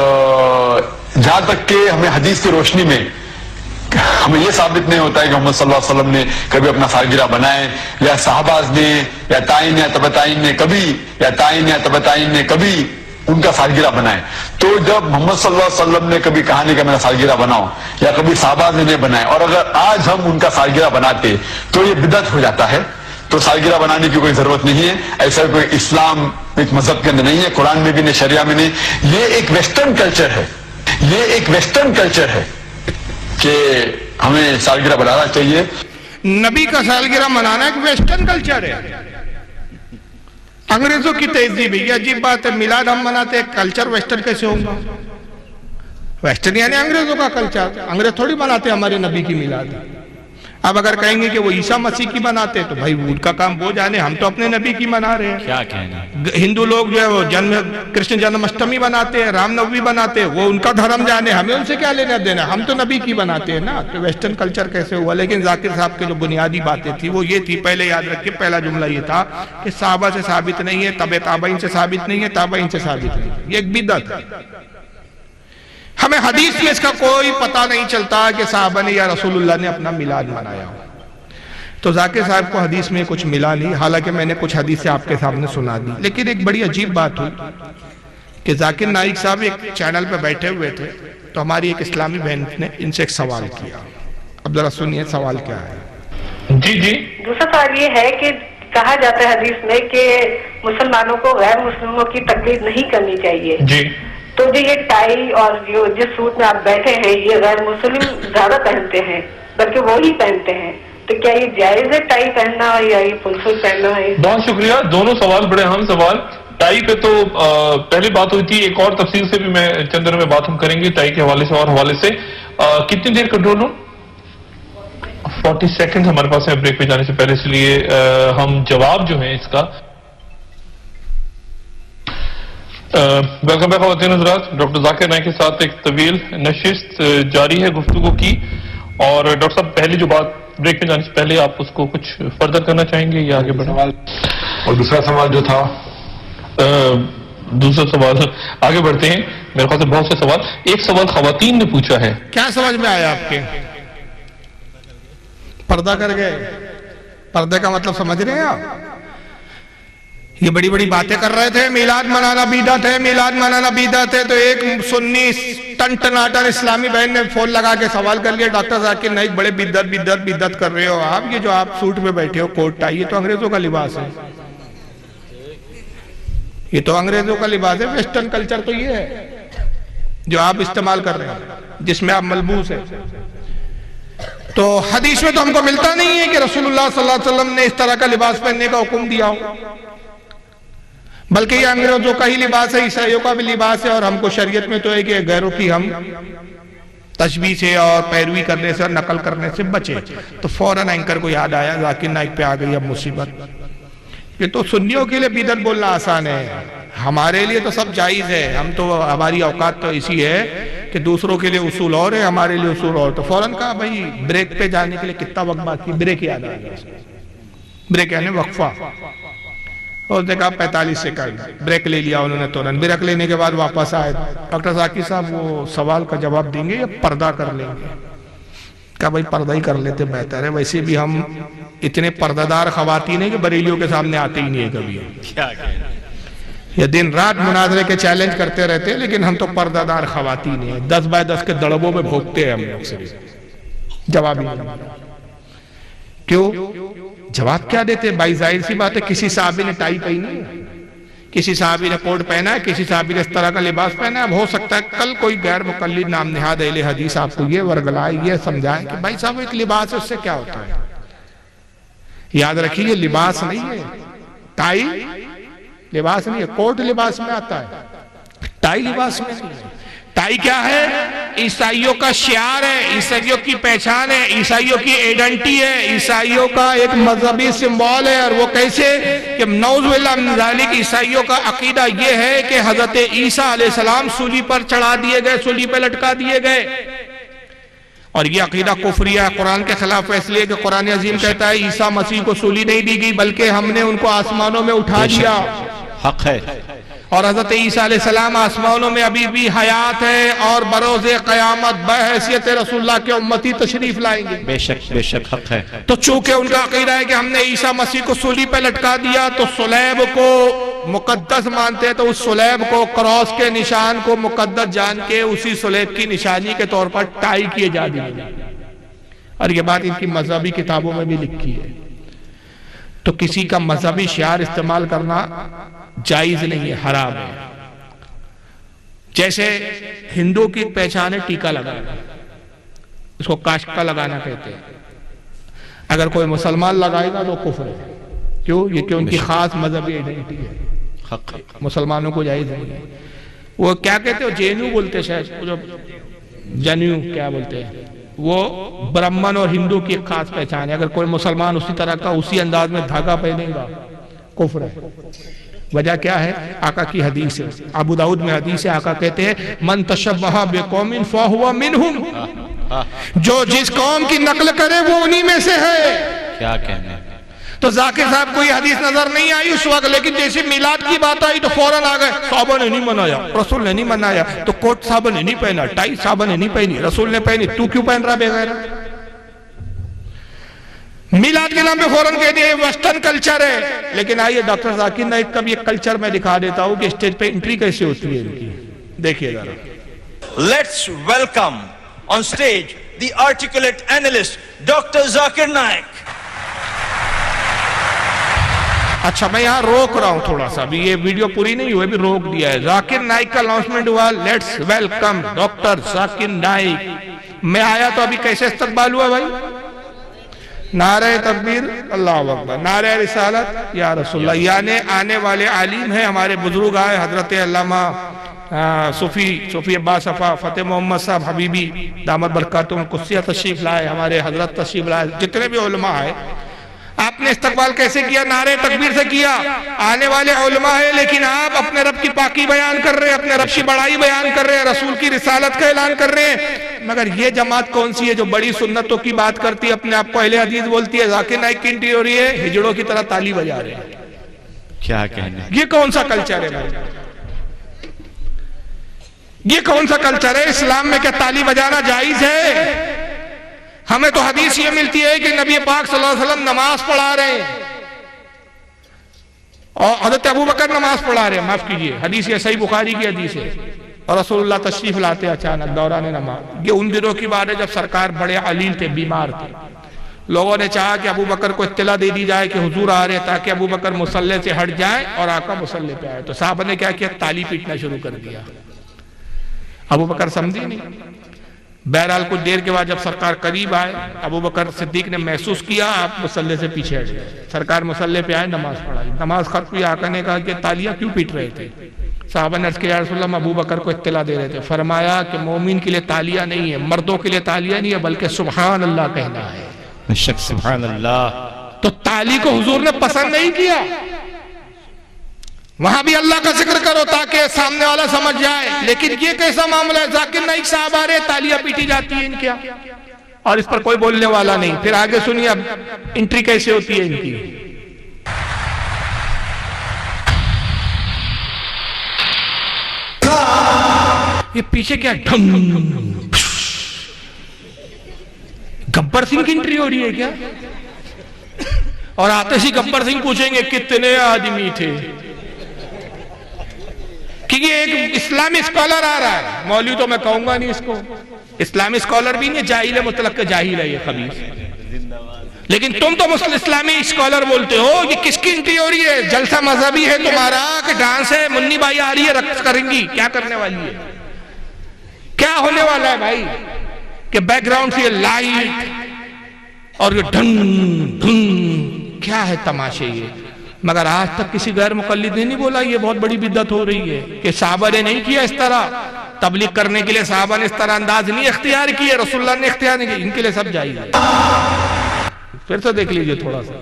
جہاں تک کہ ہمیں حدیث کی روشنی میں ہمیں یہ ثابت نہیں ہوتا ہے کہ محمد صلی اللہ علیہ وسلم نے کبھی اپنا سالگرہ بنائے، یا صحابہ نے یا تائین یا تبع تائین نے کبھی، یا تائین یا تبع تائین نے کبھی ان کا سالگرہ بنائے، تو جب محمد صلی اللہ علیہ وسلم نے کبھی کہا نہیں کہ میرا سالگرہ بناؤ، یا کبھی صحابہ نے نہیں بنائے، اور اگر آج ہم ان کا سالگرہ بناتے تو یہ بدعت ہو جاتا ہے۔ تو سالگرہ بنانے کی کوئی ضرورت نہیں ہے، ایسا کوئی اسلام ایک مذہب کے اندر نہیں ہے، قرآن میں بھی نہیں، شریعہ میں نہیں، یہ ایک ویسٹرن کلچر ہے، یہ ایک ویسٹرن کلچر ہے کہ ہمیں سالگرہ بنانا چاہیے۔ نبی کا سالگرہ منانا ایک ویسٹرن کلچر ہے، انگریزوں کی تہذیب ہے۔ یہ عجیب بات ہے، میلاد ہم مناتے ہیں، کلچر ویسٹرن کیسے ہوگا؟ ویسٹرن یعنی انگریزوں کا کلچر، انگریز تھوڑی مناتے ہمارے نبی کی میلاد۔ اب اگر کہیں گے کہ وہ عیسیٰ مسیح کی مناتے تو بھائی ان کا کام وہ جانے، ہم تو اپنے نبی کی منا رہے ہیں۔ کیا کہنا۔ ہندو لوگ جو ہے وہ کرشن جنم اشٹمی بناتے ہیں، رام نومی بناتے ہیں، وہ ان کا دھرم جانے، ہمیں ان سے کیا لینا دینا، ہم تو نبی کی بناتے ہیں نا۔ تو ویسٹرن کلچر کیسے ہوا؟ لیکن ذاکر صاحب کے جو بنیادی باتیں تھی وہ یہ تھی، پہلے یاد رکھیں، پہلا جملہ یہ تھا کہ صحابہ سے ثابت نہیں ہے، تبع تابعین سے ثابت نہیں ہے، تابعین سے ثابت نہیں ہے، یہ ایک بدعت ہے۔ ہمیں حدیث میں اس کا کوئی پتہ نہیں چلتا کہ صحابہ نے یا رسول اللہ نے اپنا میلاد منایا ہو۔ تو ذاکر صاحب کو حدیث میں کچھ ملا نہیں، حالانکہ میں نے کچھ حدیثیں آپ کے سامنے سنا دی، لیکن ایک بڑی عجیب بات ہوئی کہ ذاکر نائک صاحب ایک چینل پہ بیٹھے ہوئے تھے، تو ہماری ایک اسلامی بہن نے ان سے ایک سوال کیا۔ اب ذرا سنیے سوال کیا ہے۔ جی دوسرا سوال یہ ہے کہ کہا جاتا ہے حدیث میں کہ مسلمانوں کو غیر مسلموں کی تقلید نہیں کرنی چاہیے، جی تو جو یہ ٹائی اور جس سوٹ میں آپ بیٹھے ہیں یہ غیر مسلم زیادہ پہنتے ہیں، بلکہ وہی پہنتے ہیں، تو کیا یہ جائز ہے ٹائی پہننا یا یہ فل سوٹ پہننا ہے؟ بہت شکریہ، دونوں سوال بڑے اہم سوال۔ ٹائی پہ تو پہلی بات ہوئی تھی، ایک اور تفصیل سے بھی میں چند دنوں میں بات ہم کریں گے ٹائی کے حوالے سے اور حوالے سے۔ کتنی دیر کنٹرول روم؟ 40 سیکنڈ ہمارے پاس ہے بریک پہ جانے سے پہلے، اس لیے ہم جواب جو ہیں اس کا ویلکم بیک خواتین حضرات۔ ڈاکٹر ذاکر نائک کے ساتھ ایک طویل نشست جاری ہے گفتگو کی، اور ڈاکٹر صاحب پہلی جو بات بریک پہ جانے سے پہلے آپ اس کو کچھ فردر کرنا چاہیں گے یا آگے بڑھیں؟ اور دوسرا سوال جو تھا، دوسرا سوال آگے بڑھتے ہیں، میرے خیال سے بہت سے سوال۔ ایک سوال خواتین نے پوچھا ہے، کیا سمجھ میں آیا آپ کے؟ پردہ کر گئے، پردے کا مطلب سمجھ رہے ہیں آپ؟ یہ بڑی بڑی باتیں کر رہے تھے، میلاد منانا بدعت ہے، میلاد منانا بدعت ہے، تو ایک سنی ٹنٹناٹن اسلامی بہن نے فون لگا کے سوال کر لیا، ڈاکٹر ذاکر نائک بڑے بدعت کر رہے ہو آپ، یہ جو آپ سوٹ میں بیٹھے ہو کوٹ ٹائی، یہ تو انگریزوں کا لباس ہے، یہ تو انگریزوں کا لباس ہے، ویسٹرن کلچر تو یہ ہے جو آپ استعمال کر رہے ہیں، جس میں آپ ملبوس ہیں۔ تو حدیث میں تو ہم کو ملتا نہیں ہے کہ رسول اللہ صلی اللہ علیہ وسلم نے اس طرح کا لباس پہننے کا حکم دیا ہو، بلکہ یہ انگریزوں کا ہی لباس ہے، عیسائیوں کا بھی لباس ہے، اور ہم کو شریعت میں تو ہے کہ غیروں کی ہم تشبیہ سے اور پیروی کرنے سے اور نقل کرنے سے بچے۔ تو فوراً اینکر کو یاد آیا ذاکر نائک پہ آ گئی اب مصیبت۔ یہ تو سنیوں کے لیے بدعت بولنا آسان ہے، ہمارے لیے تو سب جائز ہے، ہم تو ہماری اوقات تو اسی ہے کہ دوسروں کے لیے اصول اور ہے، ہمارے لیے اصول اور۔ تو فوراً کہا بھائی بریک پہ جانے کے لیے کتنا وقت باقی؟ بریک یاد آ گیا، بریک یعنی وقفہ، اس نے کہا 45 سیکنڈ، بریک لے لیا انہوں نے تورن۔ بریک لینے کے بعد واپس آئے، ڈاکٹر ذاکر صاحب وہ سوال کا جواب دیں گے یا پردہ کر لیں گے؟ کہا بھائی پردہ ہی کر لیتے بہتر ہے، ویسے بھی ہم اتنے پردہ دار خواتین ہیں کہ بریلیوں کے سامنے آتے ہی نہیں ہے کبھی، کیا کہنا ہے؟ یہ دن رات مناظرے کے چیلنج کرتے رہتے ہیں، لیکن ہم تو پردہ دار خواتین ہیں، 10 بائی 10 کے دڑبوں میں بھوکتے ہیں ہم لوگ سے، جواب ہی نہیں۔ کیوں؟ جواب کیا دیتے؟ بھائی ظاہر سی بات ہے، کسی صحابی نے ٹائی پہنی ہے، کسی صحابی نے کوٹ پہنا ہے، کسی صحابی نے اس طرح کا لباس پہنا ہے۔ اب ہو سکتا ہے کل کوئی غیر مقلد نام نہاد اہل حدیث آپ کو یہ ورگلائے، یہ سمجھائے کہ بھائی صاحب ایک لباس ہے، اس سے کیا ہوتا ہے؟ یاد رکھیے یہ لباس نہیں ہے، ٹائی لباس نہیں ہے، کوٹ لباس میں آتا ہے، ٹائی لباس میں نہیں ہے۔ ٹائی کیا ہے؟ عیسائیوں کا شعار ہے، عیسائیوں کی پہچان ہے، عیسائیوں کی ایڈنٹی ہے، عیسائیوں کا ایک مذہبی سمبول ہے۔ اور وہ کیسے کہ نعوذ باللہ من ذالک، عیسائیوں کا عقیدہ یہ ہے کہ حضرت عیسیٰ علیہ السلام سولی پر چڑھا دیے گئے، سولی پہ لٹکا دیے گئے، اور یہ عقیدہ کفریہ ہے، قرآن کے خلاف ہے، اس لیے کہ قرآن عظیم کہتا ہے عیسیٰ مسیح کو سولی نہیں دی گئی بلکہ ہم نے ان کو آسمانوں میں اٹھا دیا، حق ہے، اور حضرت عیسیٰ علیہ السلام آسمانوں میں ابھی بھی حیات ہے، اور بروز قیامت بحیثیت رسول اللہ کے امتی تشریف لائیں گے۔ بے شک حق ہے۔ تو چونکہ ان کا عقیدہ ہے کہ ہم نے عیسیٰ مسیح کو سولی پہ لٹکا دیا، تو صلیب کو مقدس مانتے ہیں، تو اس صلیب کو، کراس کے نشان کو مقدس جان کے اسی صلیب کی نشانی کے طور پر ٹائی کیے جا دیے، اور یہ بات ان کی مذہبی کتابوں میں بھی لکھی ہے۔ تو کسی کا مذہبی شعار استعمال کرنا جائز نہیں ہے، حرام ہے۔ جیسے ہندو کی پہچان ہے ٹیکا لگانا، اس کو کاشکا لگانا کہتے ہیں، اگر کوئی مسلمان لگائے گا تو کفر ہے۔ کیوں؟ یہ کہ ان کی خاص مذہبی ایڈنٹی ہے، حق ہے۔ مسلمانوں کو جائز نہیں ہے۔ وہ کیا کہتے ہو؟ جینیو بولتے ہیں شاید، جنیو کیا بولتے ہیں، وہ برہمن اور ہندو کی ایک خاص پہچان ہے۔ اگر کوئی مسلمان اسی طرح کا اسی انداز میں دھاگا پہنے گا کفر ہے۔ وجہ کیا ہے؟ آقا کی حدیث ہے، ابو داؤد میں حدیث ہے، آقا کہتے ہیں من تشبہ بقوم فہو منہم، جو جس قوم کی نقل کرے وہ انہی میں سے ہے۔ کیا کہنا ہے؟ تو ذاکر صاحب کو یہ حدیث نظر نہیں آئی اس وقت، لیکن جیسے میلاد کی بات آئی تو فوراً آ گئے، صحابہ نے نہیں منایا، رسول نے نہیں منایا، تو کوٹ صحابہ نے نہیں پہنا، ٹائی صحابہ نے نہیں پہنی، رسول نے پہنی، تو کیوں پہن رہا بغیر؟ میلاد کے نام پہ فوراً کہہ دیا ویسٹرن کلچر ہے۔ لیکن آئیے ڈاکٹر ذاکر نائک کا بھی ایک کلچر میں دکھا دیتا ہوں کہ اسٹیج پہ انٹری کیسے ہوتی ہے ان کی، دیکھیے ذرا۔ Let's welcome on stage the articulate analyst, Dr. Zakir Naik. اچھا میں یہاں روک رہا ہوں تھوڑا سا، ابھی یہ ویڈیو پوری نہیں ہوئی، ابھی روک دیا ہے۔ ذاکر نائک کا اناؤنسمنٹ ہوا، let's welcome doctor Zakir Naik. میں آیا تو ابھی کیسے استقبال ہوا بھائی؟ نعرہ تکبیر اللہ اکبر، نعرہ رسالت یا رسول اللہ، یعنی آنے والے عالم ہیں ہمارے بزرگ آئے، حضرت علامہ صوفی عباس صفا فتح محمد صاحب حبیبی دامت برکاتہم قدسیہ تشریف لائے، ہمارے حضرت تشریف لائے، جتنے بھی علماء آئے، آپ نے استقبال کیسے کیا؟ نعرہ تکبیر سے کیا۔ آنے والے علماء ہیں لیکن آپ اپنے رب کی پاکی بیان کر رہے ہیں، اپنے رب کی بڑائی بیان کر رہے ہیں، رسول کی رسالت کا اعلان کر رہے ہیں۔ مگر یہ جماعت کون سی ہے جو بڑی سنتوں کی بات کرتی ہے، اپنے آپ کو اہل حدیث بولتی ہے، ذاکر نائک کی انٹری ہو رہی ہے، ہجڑوں کی طرح تالی بجا رہے ہیں؟ کیا کہنے؟ یہ کون سا کلچر ہے بھائی؟ یہ کون سا کلچر ہے؟ اسلام میں کیا تالی بجانا جائز ہے؟ ہمیں تو حدیث یہ ملتی ہے کہ نبی پاک صلی اللہ علیہ وسلم نماز پڑھا رہے ہیں اور حضرت ابو بکر نماز پڑھا رہے ہیں، معاف کیجئے، حدیث یہ صحیح بخاری کی حدیث ہے، اور رسول اللہ تشریف لاتے اچانک دوران نماز۔ یہ ان دنوں کی بات ہے جب سرکار بڑے علیل تھے، بیمار تھے، لوگوں نے چاہا کہ ابو بکر کو اطلاع دے دی جائے کہ حضور آ رہے، تاکہ ابو بکر مصلی سے ہٹ جائیں اور آقا مصلی پہ آئے۔ تو صحابہ نے کیا کیا؟ تالی پیٹنا شروع کر دیا۔ ابو بکر سمجھے نہیں۔ بہرحال کچھ دیر کے بعد جب سرکار قریب آئے، ابو بکر صدیق نے محسوس کیا آپ مصلی سے پیچھے ہٹ گئے، سرکار مصلی پہ آئے، نماز پڑھائی، نماز ختم ہوئی، آقا نے کہا کہ تالیاں کیوں پیٹ رہے تھے؟ صحابہ نے عرض کیا یا رسول اللہ ابو بکر کو اطلاع دے رہے تھے۔ فرمایا کہ مومن کے لیے تالیاں نہیں ہے، مردوں کے لیے تالیاں نہیں ہے، بلکہ سبحان اللہ کہنا ہے۔ بے شک سبحان اللہ۔ تو تالی کو حضور نے پسند نہیں کیا، وہاں بھی اللہ کا ذکر کرو تاکہ سامنے والا سمجھ جائے۔ لیکن یہ کیسا معاملہ ہے؟ ذاکر نائک صاحب آ رہے، تالیاں پیٹی جاتی ہیں ان کیا، اور اس پر کوئی بولنے والا نہیں۔ پھر آگے سنیے اب انٹری کیسے ہوتی ہے ان کی۔ یہ پیچھے کیا گبر سنگھ کی انٹری ہو رہی ہے کیا؟ اور آتے ہی گبر سنگھ پوچھیں گے کتنے آدمی تھے، کیونکہ ایک اسلامی اسکالر آ رہا ہے، مولوی تو میں کہوں گا نہیں اس کو، اسلامی اسکالر بھی نہیں، جاہل ہے، مطلق کا جاہل ہے یہ خبیث، لیکن تم تو اسلامی اسکالر بولتے ہو۔ یہ کس کی انٹری ہو رہی ہے؟ جلسہ مذہبی ہے تمہارا کہ ڈانس ہے؟ منی بائی آ رہی ہے، رقص کریں گی، کیا کرنے والی ہے؟ کیا ہونے والا ہے بھائی؟ کہ بیک گراؤنڈ سے یہ لائٹ اور یہ ڈھن ڈھن، کیا ہے تماشے یہ؟ مگر آج تک کسی غیر مقلد نے نہیں بولا یہ بہت بڑی بدعت ہو رہی ہے، کہ صحابہ نے نہیں کیا اس طرح، تبلیغ کرنے کے لیے صحابہ نے اس طرح انداز نہیں اختیار کیا، رسول اللہ نے اختیار نہیں کیا، ان کے لیے سب جائز ہے۔ پھر سے دیکھ لیجئے تھوڑا سا،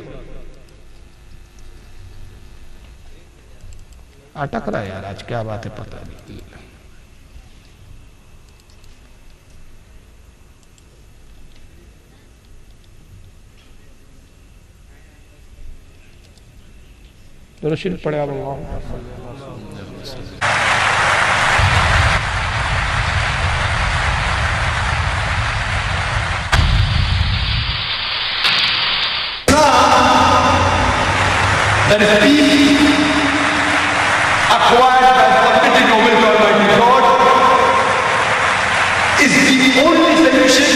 اٹک رہا ہے یار آج، کیا بات ہے پتہ نہیں۔ رشید پڑھے اللہ۔ That is peace acquired by submitting over to Almighty God is the only solution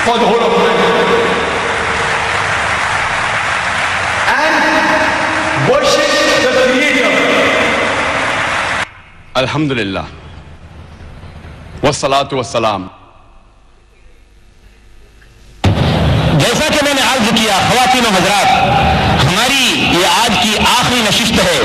for the whole of life. And worship the Creator. Alhamdulillah. Wassalatu wassalam. جیسا کہ میں نے عرض کیا خواتین و حضرات، ہماری یہ آج کی آخری نشست ہے۔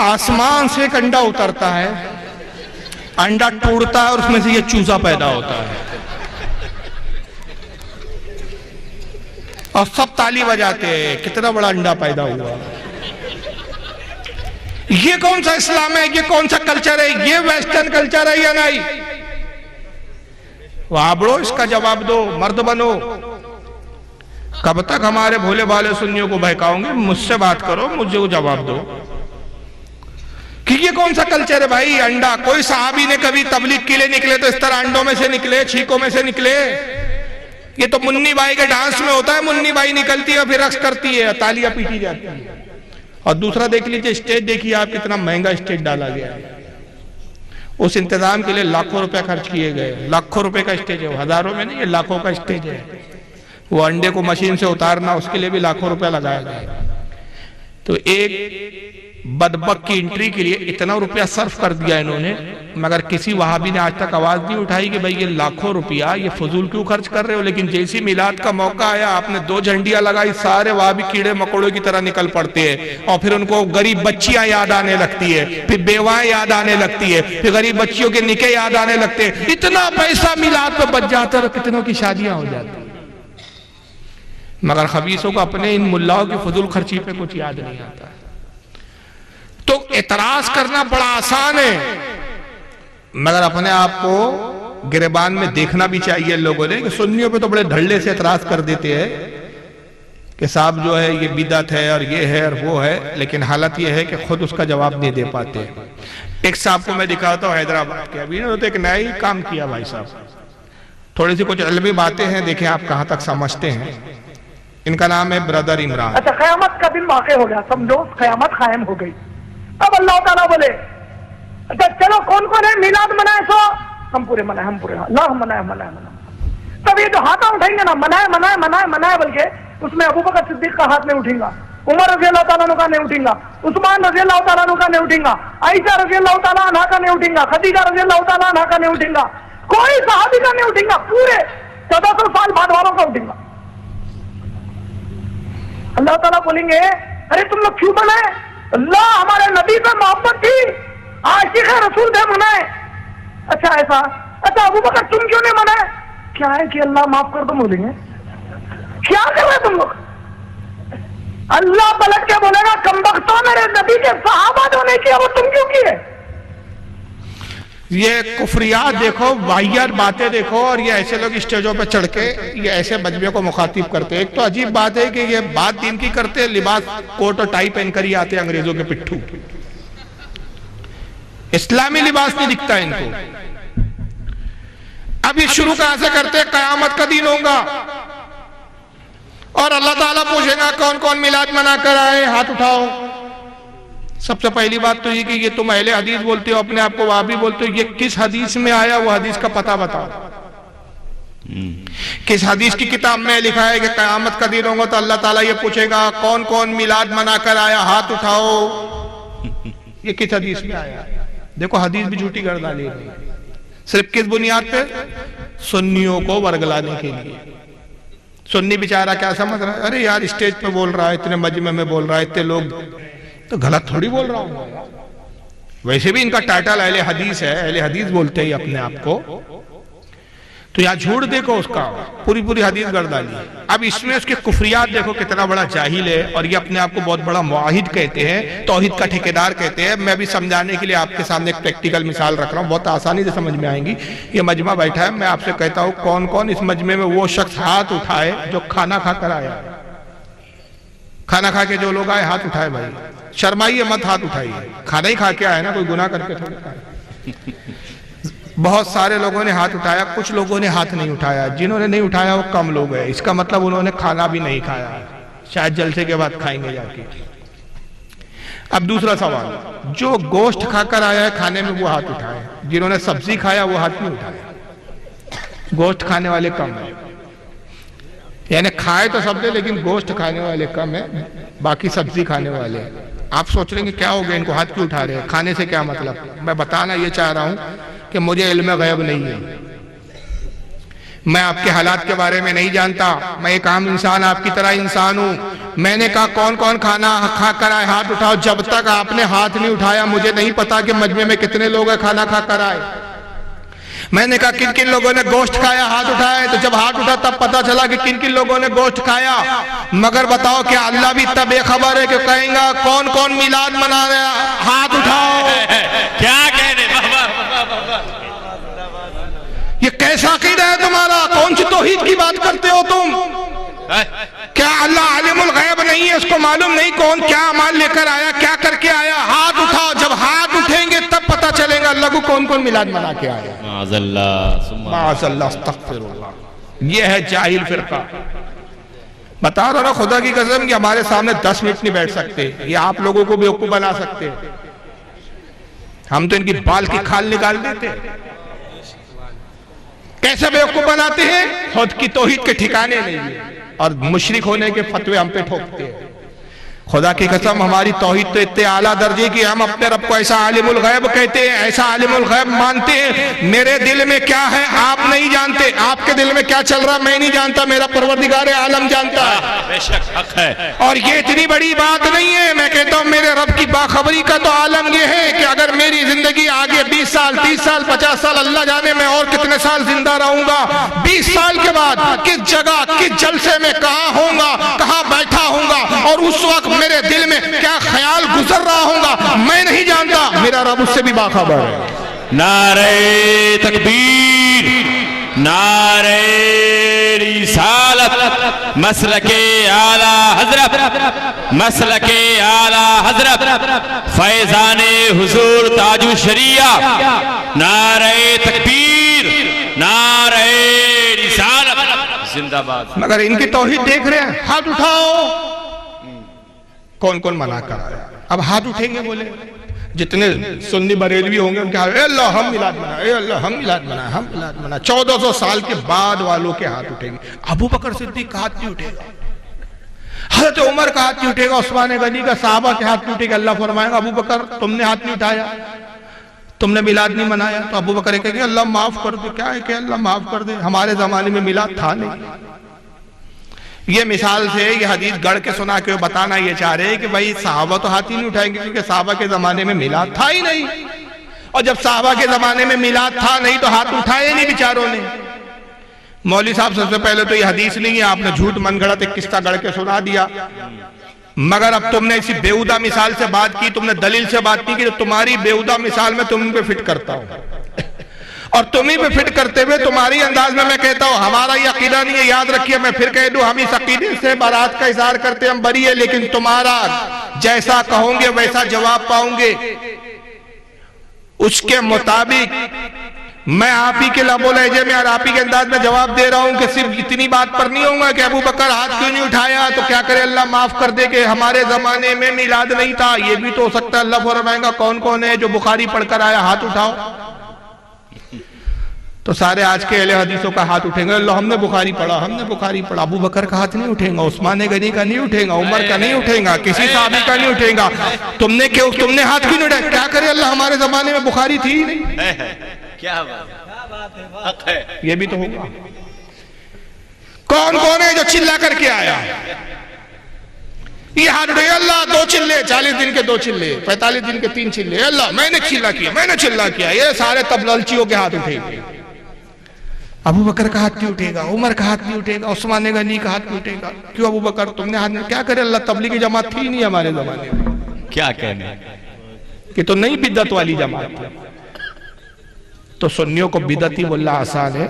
آسمان سے ایک انڈا اترتا ہے، انڈا ٹوڑتا ہے اور اس میں سے یہ چوزا پیدا ہوتا ہے، اور سب تالی بجاتے ہیں، کتنا بڑا انڈا پیدا ہوا۔ یہ کون سا اسلام ہے؟ یہ کون سا کلچر ہے؟ یہ ویسٹرن کلچر ہے یا نہیں؟ وہاں بڑو اس کا جواب دو، مرد بنو۔ کب تک ہمارے بھولے بھالے سنیوں کو بہکاؤں گے؟ مجھ سے بات کرو، مجھے وہ جواب دو کہ یہ کون سا کلچر ہے بھائی؟ انڈا، کوئی صحابی نے کبھی تبلیغ کے لیے نکلے تو اس طرح انڈوں میں سے نکلے، چھینکوں میں سے نکلے؟ یہ تو منی بائی کے ڈانس میں ہوتا ہے، منی بائی نکلتی ہے پھر رقص کرتی ہے، تالیاں پیٹی جاتی ہے، اور دوسرا دیکھ لیجئے اسٹیج دیکھیے آپ کتنا مہنگا اسٹیج ڈالا گیا ہے. اس انتظام کے لیے لاکھوں روپے خرچ کیے گئے. لاکھوں روپے کا اسٹیج ہے, وہ ہزاروں میں نہیں, یہ لاکھوں کا اسٹیج ہے. وہ انڈے کو مشین سے اتارنا اس کے لیے بھی لاکھوں روپے لگایا گیا. تو ایک بدبخت کی انٹری کے لیے اتنا روپیہ صرف کر دیا انہوں نے, مگر کسی وہابی نے آج تک آواز نہیں اٹھائی کہ بھئی یہ لاکھوں روپیہ یہ فضول کیوں خرچ کر رہے ہو. لیکن جیسی میلاد کا موقع آیا, آپ نے 2 جھنڈیاں لگائی, سارے وہابی کیڑے مکوڑوں کی طرح نکل پڑتے ہیں, اور پھر ان کو غریب بچیاں یاد آنے لگتی ہے, پھر بیوائیں یاد آنے لگتی ہے, پھر غریب بچیوں کے نکاح یاد آنے لگتے ہیں. اتنا پیسہ میلاد پہ بچ جاتا ہے, کتنوں کی شادیاں ہو جاتی ہیں. مگر خبیثوں کو اپنے ان ملاؤں کی فضول خرچی پہ کچھ یاد نہیں آتا. تو اعتراض کرنا بڑا آسان ہے, مگر اپنے آپ کو گریبان میں دیکھنا بھی چاہیے لوگوں نے, کہ سنیوں پہ تو بڑے دھڑلے سے اعتراض کر دیتے ہیں کہ صاحب جو ہے یہ بدعت ہے اور یہ ہے اور وہ ہے, لیکن حالت یہ ہے کہ خود اس کا جواب نہیں دے پاتے. ایک صاحب کو میں دکھاتا ہوں حیدرآباد کے, ابھی نے تو ایک نیا ہی کام کیا بھائی صاحب. تھوڑی سی کچھ علمی باتیں ہیں, دیکھیں آپ کہاں تک سمجھتے ہیں. ان کا نام ہے برادر عمران. اچھا, قیامت کا دن واقع ہو گیا, سمجھو قیامت قائم ہو گئی. اب اللہ تعالیٰ بولے اچھا چلو کون کون ہے میلاد منائے, سو ہم پورے منائے, ہم پورے اللہ منائے. تب یہ جو ہاتھاں اٹھائیں گے نا, منائے بلکہ اس میں ابو بکر صدیق کا ہاتھ نہیں اٹھیں گا, عمر رضی اللہ تعالیٰ عنہ کا نہیں اٹھیں گا, عثمان رضی اللہ تعالیٰ عنہ کا نہیں اٹھیں گا, عائشہ رضی اللہ تعالیٰ عنہ کا نہیں اٹھیں گا, خدیجہ رضی اللہ تعالیٰ عنہ کا نہیں اٹھیں گا, کوئی صحابی کا نہیں اٹھیں گا, پورے 1400 سال بعد والوں کا اٹھیں گا. اللہ تعالیٰ بولیں گے ارے تم لوگ کیوں منائے, اللہ ہمارے نبی پہ محبت تھی, عاشق رسول تھے, منائے. اچھا ایسا, اچھا ابو بکر تم کیوں نہیں منائے, کیا ہے کہ اللہ معاف کر دو, بولیں گے کیا کر رہے تم لوگ. اللہ پلٹ کے بولے گا کمبختوں میرے نبی کے صحابہ جو نہیں کیا وہ تم کیوں کیے. یہ کفریات دیکھو, واہیات باتیں دیکھو, اور یہ ایسے لوگ اسٹیجوں پہ چڑھ کے یہ ایسے مجمع کو مخاطب کرتے ہیں. ایک تو عجیب بات ہے کہ یہ بات دین کی کرتے ہیں, لباس کوٹ اور ٹائی پہن کر ہی آتے ہیں انگریزوں کے پٹھو. اسلامی لباس نہیں دکھتا ان کو. اب یہ شروع کہاں سے کرتے ہیں, قیامت کا دن ہوگا اور اللہ تعالیٰ پوچھے گا کون کون میلاد منا کر آئے, ہاتھ اٹھاؤ. سب سے پہلی بات تو یہ کہ یہ تم اہل حدیث بولتے ہو, اپنے آپ کو وہابی بولتے ہو, یہ کس حدیث میں آیا, وہ حدیث کا پتہ بتاؤ. کس حدیث کی کتاب میں لکھا ہے کہ قیامت کا دن ہوگا تو اللہ تعالیٰ یہ پوچھے گا کون کون میلاد منا کر آیا, ہاتھ اٹھاؤ. یہ کس حدیث میں آیا. دیکھو حدیث بھی جھوٹی گردانی ہے, صرف کس بنیاد پہ, سنیوں کو ورگلانے کے لیے. سنی بیچارہ کیا سمجھ رہا ہے, ارے یار اسٹیج پہ بول رہا ہے, اتنے مجمع میں بول رہا ہے, اتنے لوگ, تو غلط تھوڑی بول رہا ہوں. ویسے بھی ان کا ٹائٹل اہل حدیث ہے, اہل حدیث بولتے ہیں اپنے آپ کو. تو یہاں جھوٹ دیکھو اس کا, پوری حدیث گردانی. اب اس میں اس کے کفریات دیکھو کتنا بڑا جاہل ہے, اور یہ اپنے آپ کو بہت بڑا معاہد کہتے ہیں, توحید کا ٹھیکیدار کہتے ہیں. میں بھی سمجھانے کے لیے آپ کے سامنے ایک پریکٹیکل مثال رکھ رہا ہوں, بہت آسانی سے سمجھ میں آئیں گی. یہ مجمع بیٹھا ہے, میں آپ سے کہتا ہوں کون کون اس مجمع میں وہ شخص ہاتھ اٹھائے جو کھانا کھا کر آیا. کھانا کھا کے جو لوگ آئے ہاتھ اٹھائے. بھائی شرمائیے مت, ہاتھ اٹھائیے. کھانا ہی کھا کے آئے نا, کوئی گناہ کر کے تھوڑے آئے. بہت سارے لوگوں نے ہاتھ اٹھایا, کچھ لوگوں نے ہاتھ نہیں اٹھایا. جنہوں نے نہیں اٹھایا وہ کم لوگ ہیں, اس کا مطلب انہوں نے کھانا بھی نہیں کھایا, شاید جلسے کے بعد کھائیں گے جا کے. اب دوسرا سوال, جو گوشت کھا کر آیا ہے کھانے میں وہ ہاتھ اٹھائے. جنہوں نے سبزی کھایا وہ ہاتھ نہیں اٹھایا. گوشت کھانے والے کم ہیں, یعنی کھائے تو سب نے لیکن گوشت کھانے والے کم ہیں, باقی سبزی کھانے والے. آپ سوچ رہے ہیں کہ کیا ہو گیا, ان کو ہاتھ کیوں اٹھا رہے ہیں, کھانے سے کیا مطلب. میں بتانا یہ چاہ رہا ہوں کہ مجھے علم غیب نہیں ہے, میں آپ کے حالات کے بارے میں نہیں جانتا, میں ایک عام انسان آپ کی طرح انسان ہوں. میں نے کہا کون کون کھانا کھا کر آئے ہاتھ اٹھاؤ. جب تک آپ نے ہاتھ نہیں اٹھایا مجھے نہیں پتا کہ مجمع میں کتنے لوگ ہیں کھانا کھا کر آئے. میں نے کہا کن کن لوگوں نے گوشت کھایا, ہاتھ اٹھائے. تو جب ہاتھ اٹھا تب پتا چلا کہ کن کن لوگوں نے گوشت کھایا. مگر بتاؤ کہ اللہ بھی تب بے خبر ہے کہ کہیں گا کون کون میلاد منا رہا, ہاتھ اٹھاؤ. کیا کہنے, یہ کیسا عقیدہ ہے تمہارا, کون سی توحید کی بات کرتے ہو تم. کیا اللہ عالم الغیب نہیں ہے, اس کو معلوم نہیں کون کیا اعمال لے کر آیا, کیا کر کے آیا. ہاتھ اٹھاؤ, جب ہاتھ اٹھیں گے تب پتا چلے گا اللہ کو کون کون میلاد منا کے آیا. معاذ اللہ, معاذ اللہ, استغفر اللہ. یہ ہے جاہل فرقہ. بتا رہا نا خدا کی قسم کہ ہمارے سامنے 10 منٹ نہیں بیٹھ سکتے، یہ آپ لوگوں کو بیوقوف بنا سکتے ہیں، ہم تو ان کی بال کی کھال نکال دیتے ہیں۔ کیسے بیوقوف بناتے ہیں؟ خود کی توحید کے ٹھکانے نہیں ہیں اور مشرک ہونے کے فتوے ہم پہ ٹھوکتے ہیں۔ خدا کی قسم ہماری توحید تو اتنے اعلیٰ درجے کی، ہم اپنے رب کو ایسا عالم الغیب کہتے ہیں، ایسا عالم الغیب مانتے ہیں۔ میرے دل میں کیا ہے آپ نہیں جانتے، آپ کے دل میں کیا چل رہا میں نہیں جانتا، میرا پروردگار عالم جانتا ہے۔ بے شک حق ہے۔ اور یہ اتنی بڑی بات نہیں ہے، میں کہتا ہوں میرے رب کی باخبری کا تو عالم یہ ہے کہ اگر میری زندگی آگے 20 سال 30 سال 50 سال اللہ جانے میں اور کتنے سال زندہ رہوں گا، 20 سال کے بعد کس جگہ کس جلسے میں کہاں ہوں گا، کہاں بیٹھا ہوں گا، اور اس وقت میرے دل میں کیا خیال گزر رہا ہوگا میں نہیں جانتا، میرا رب اس سے بھی باخبر ہے۔ نعرہ تکبیر، نعرہ رسالت، مسلک اعلیٰ حضرت، مسلک اعلیٰ حضرت فیضان حضور تاج الشریعہ، نعرہ تکبیر، نعرہ رسالت زندہ باد۔ مگر ان کی توحید دیکھ رہے ہیں، ہاتھ اٹھاؤ، کون کون منع کر رہا ہے؟ اب ہاتھ اٹھیں گے بولے جتنے سنی بریلوی ہوں گے ان کے ہاتھ، اے اللہ ہم میلاد منائے، اے اللہ ہم میلاد منائے، ہم میلاد منائے۔ 1400 سال کے بعد والوں کے ہاتھ اٹھیں گے۔ ابو بکر صدیق کا ہاتھ نہیں اٹھے گا، حضرت عمر کا ہاتھ نہیں اٹھے گا، عثمان غنی کا، صحابہ کے ہاتھ نہیں اٹھے گا۔ اللہ فرمائے گا ابو بکر تم نے ہاتھ نہیں اٹھایا، تم نے میلاد نہیں منایا، تو ابو بکر کہے گا اللہ معاف کر دے۔ کیا ہے کہ اللہ معاف کر دے، ہمارے زمانے میں میلاد تھا نہیں۔ یہ مثال سے یہ حدیث گڑھ کے سنا کے بتانا یہ چاہ رہے ہیں کہ بھائی صحابہ تو ہاتھ ہی نہیں اٹھائیں گے کیونکہ صحابہ کے زمانے میں میلاد تھا ہی نہیں، اور جب صحابہ کے زمانے میں میلاد تھا نہیں تو ہاتھ اٹھائے نہیں بیچاروں نے۔ مولوی صاحب سب سے پہلے تو یہ حدیث نہیں ہے، آپ نے جھوٹ من گھڑت ایک قصہ گڑھ کے سنا دیا، مگر اب تم نے اسی بیہودہ مثال سے بات کی، تم نے دلیل سے بات نہیں کی، تو تمہاری بیہودہ مثال میں تم پہ فٹ کرتا ہوں، اور تمہیں پہ فٹ کرتے ہوئے تمہاری انداز میں کہتا ہوں ہمارا یہ عقیدہ نہیں ہے، یاد رکھیے میں پھر کہہ دوں ہم اس عقیدے سے برات کا اظہار کرتے ہم بری ہے، لیکن تمہارا جیسا کہوں گے ویسا جواب پاؤں گے، اس کے مطابق میں آپ ہی کے لب و لہجے میں اور آپ ہی کے انداز میں جواب دے رہا ہوں کہ صرف اتنی بات پر نہیں ہوں گا کہ ابو بکر ہاتھ کیوں نہیں اٹھایا تو کیا کرے اللہ معاف کر دے کہ ہمارے زمانے میں میلاد نہیں تھا، یہ بھی تو ہو سکتا ہے۔ اللہ فرمائے گا کون کون ہے جو بخاری پڑھ کر آیا ہاتھ اٹھاؤ، تو سارے آج کے اہل حدیثوں کا ہاتھ اٹھیں گے، اللہ ہم نے بخاری پڑھا، ہم نے بخاری پڑھا۔ ابو بکر کا ہاتھ نہیں اٹھیں گا، عثمان غنی کا نہیں اٹھیں گا، عمر کا نہیں اٹھیں گا، کسی صحابی کا نہیں اٹھیں گا۔ تم نے ہاتھ کیوں نہیں اٹھایا؟ کیا کرے اللہ ہمارے زمانے میں بخاری تھی ہی نہیں۔ کیا بات حق ہے، یہ بھی تو ہوگا۔ کون کون ہے جو چلا کر کے آیا؟ یہ ہاتھ اٹھے اللہ 2 چلے، 40 دن کے 2 چلے، 45 دن کے 3 چلے، اللہ میں نے چلا کیا، میں نے چلا کیا، یہ سارے تب لالچیوں کے ہاتھ اٹھے گے۔ ابو بکر کا ہاتھ نہیں اٹھے گا، عمر کا ہاتھ نہیں اٹھے گا، عثمان غنی کا ہاتھ نہیں اٹھے گا۔ کیوں ابو بکر تم نے ہاتھ نہیں؟ کیا کرے اللہ تبلیغی جماعت تھی نہیں ہمارے زمانے میں، کیا کہنے کہ تو نئی بدعت والی جماعت تھی۔ تو سنیوں کو بدعتی بولنا آسان ہے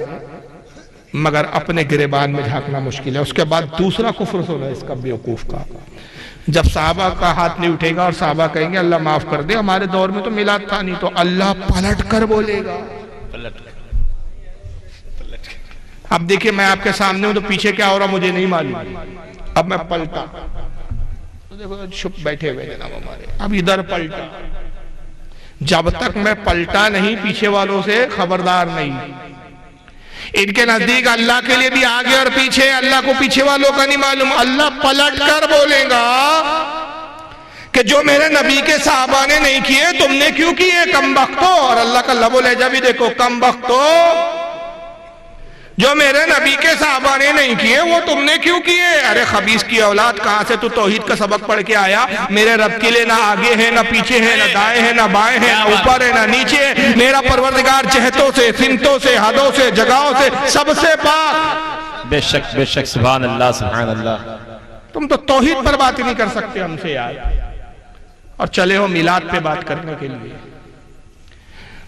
مگر اپنے گریبان میں جھانکنا مشکل ہے۔ اس کے بعد دوسرا کفر سنا اس کا بیوقوف کا، جب صحابہ کا ہاتھ نہیں اٹھے گا اور صحابہ کہیں گے اللہ معاف کر دے ہمارے دور میں تو میلاد تھا نہیں، تو اللہ پلٹ کر بولے گا۔ اب دیکھیں میں آپ کے سامنے ہوں تو پیچھے کیا ہو رہا مجھے نہیں معلوم، اب میں پلٹا، دیکھو چھپ بیٹھے ہوئے جناب ہمارے، اب ادھر پلٹا، جب تک میں پلٹا نہیں پیچھے والوں سے خبردار نہیں۔ ان کے نزدیک اللہ کے لیے بھی آگے اور پیچھے، اللہ کو پیچھے والوں کا نہیں معلوم۔ اللہ پلٹ کر بولے گا کہ جو میرے نبی کے صحابہ نے نہیں کیے تم نے کیوں کیے کم بختو، اور اللہ کا لب و لہجہ بھی دیکھو کم بختو، جو میرے نبی کے صحابہ نے نہیں کیے وہ تم نے کیوں کیے؟ ارے خبیث کی اولاد کہاں سے تو توحید کا سبق پڑھ کے آیا؟ میرے رب کے لیے نہ آگے ہے نہ پیچھے ہے، نہ دائیں ہے نہ بائیں ہے، نہ اوپر ہے نہ نیچے ہے۔ میرا پروردگار جہتوں سے، سمتوں سے، حدوں سے، جگہوں سے سب سے پاک۔ بے شک سبحان اللہ سبحان اللہ۔ تم تو توحید پر بات نہیں کر سکتے ہم سے یار، اور چلے ہو میلاد پہ بات کرنے کے لیے۔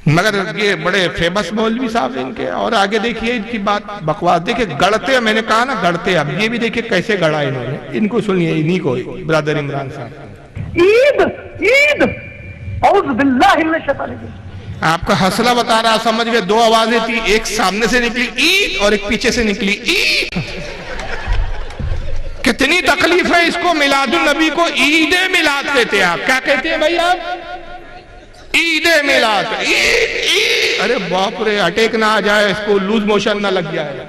مگر یہ بڑے فیمس مولوی صاحب ان کے، اور آگے دیکھیے ان کی بات بکواس، دیکھیں گڑتے، میں نے کہا نا گڑتے، اب یہ بھی دیکھیں کیسے گڑا انہوں نے، ان کو سنیے انہی کو، برادر عمران صاحب۔ عید عید اعوذ باللہ من الشیطان الرجیم۔ آپ کا حوصلہ بتا رہا، سمجھ گئے؟ 2 آوازیں تھی، ایک سامنے سے نکلی عید اور ایک پیچھے سے نکلی عید۔ کتنی تکلیف ہے اس کو میلاد النبی کو عید میلاد کہتے ہیں آپ. کیا کہتے ہیں بھائی آپ؟ عید میلاد. ارے باپ رے, اٹیک نہ آ جائے اس کو, لوز موشن نہ لگ جائے,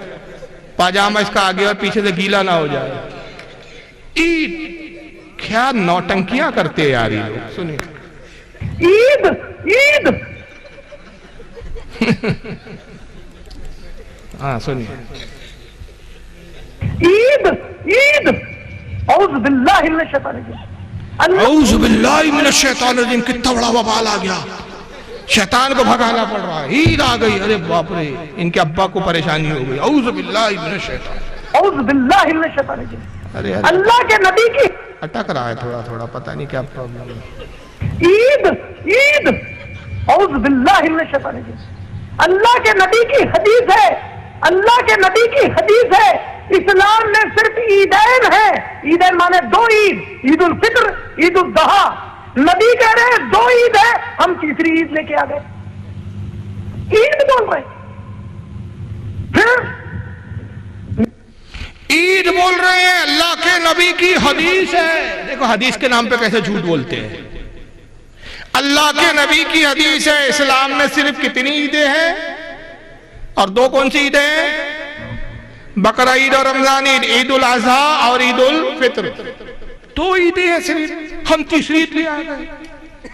پاجامہ اس کا آگے اور پیچھے سے گیلا نہ ہو جائے. عید کیا نوٹنکیاں کرتے ہیں یار یہ لوگ. سنیں عید عید ہاں سنیے. عید عید اعوذ باللہ من الشیطان الرجیم. اعوذ باللہ من الشیطان الرجیم. کتنا بڑا وبال آ گیا, شیطان کو بھگانا پڑ رہا ہے. عید آ گئی, ارے باپ رے, ان کے ابا کو پریشانی ہو گئی. اعوذ باللہ من الشیطان. اعوذ باللہ من الشیطان الرجیم. ارے اللہ کے نبی کی اٹک رہا ہے تھوڑا تھوڑا, پتہ نہیں کیا پرابلم ہے. عید عید اعوذ باللہ من الشیطان الرجیم. اللہ کے نبی کی حدیث ہے, اللہ کے نبی کی حدیث ہے, اسلام میں صرف عیدین ہیں. عیدین مانے دو عید, عید الفطر, عید الاضحیٰ. نبی کہہ رہے ہیں دو عید ہے, ہم تیسری عید لے کے آ گئے. عید بول رہے پھر عید بول رہے ہیں, اللہ کے نبی کی حدیث ہے. دیکھو حدیث کے نام پہ کیسے جھوٹ بولتے ہیں. اللہ کے نبی کی حدیث ہے. اسلام میں صرف کتنی عیدیں ہیں, اور دو کون سی عیدیں ہیں؟ بقرہ عید اور رمضان عید, عید الاضحیٰ اور عید الفطر. دو عیدیں ہیں صرف, ہم تیسری عید لے آ گئے.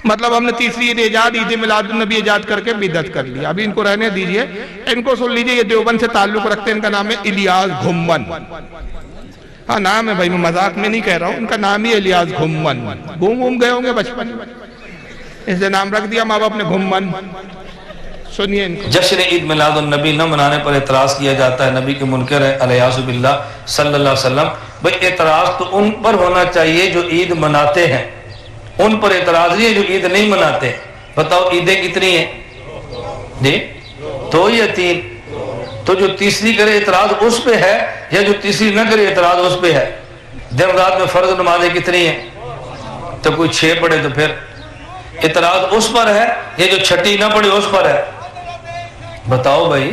مطلب ہم نے تیسری عید ایجاد, عید میلاد النبی ایجاد کر کے بدعت کر لیا. ابھی ان کو رہنے دیجئے, ان کو سن لیجئے, یہ دیوبند سے تعلق رکھتے ہیں. ان کا نام ہے الیاس گھمن. ہاں نام ہے بھائی, میں مذاق میں نہیں کہہ رہا ہوں, ان کا نام ہی الیاس گھمن. گھوم گئے ہوں گے بچپن میں, اس نے نام رکھ دیا ماں باپ نے گھمن. سنیے ان کو. جشن عید میلاد النبی نہ منانے پر اعتراض کیا جاتا ہے, نبی کے منکر ہے علیہ باللہ صلی اللہ علیہ وسلم. بھئی اعتراض تو ان پر ہونا چاہیے جو عید مناتے ہیں, ان پر اعتراض نہیں ہے جو عید نہیں مناتے. بتاؤ عیدیں کتنی ہیں جی؟ دو یا تین؟ تو جو تیسری کرے اعتراض اس پہ ہے, یا جو تیسری نہ کرے اعتراض اس پہ ہے. دن رات میں فرض نمازیں کتنی ہیں؟ تو کوئی 6 پڑھے تو پھر اعتراض اس پر ہے, یا جو چھٹی نہ پڑھے اس پر ہے؟ بتاؤ بھائی,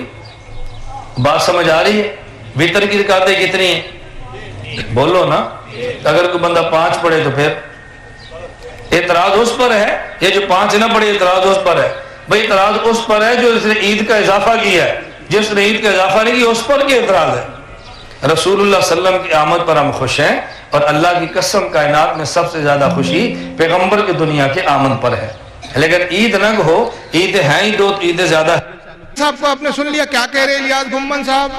بات سمجھ آ رہی ہے؟ وتر کی رکعتیں کتنی ہیں بولو نا. اگر کوئی بندہ 5 پڑھے تو پھر اعتراض اس پر ہے, یا جو 5 نہ پڑھے اعتراض اس پر ہے؟ بھائی اعتراض اس پر ہے جو اس نے عید کا اضافہ کیا ہے, جس نے عید کا اضافہ نہیں کیا اس پر کیا اعتراض ہے؟ رسول اللہ صلی اللہ علیہ وسلم کی آمد پر ہم خوش ہیں, اور اللہ کی قسم کائنات میں سب سے زیادہ خوشی پیغمبر کی دنیا کے آمد پر ہے. لیکن عید نہ کہو, عید ہیں ہی دو, عیدیں زیادہ. صاحب کو آپ نے سن لیا کیا کہہ رہے الیاس گھمن صاحب.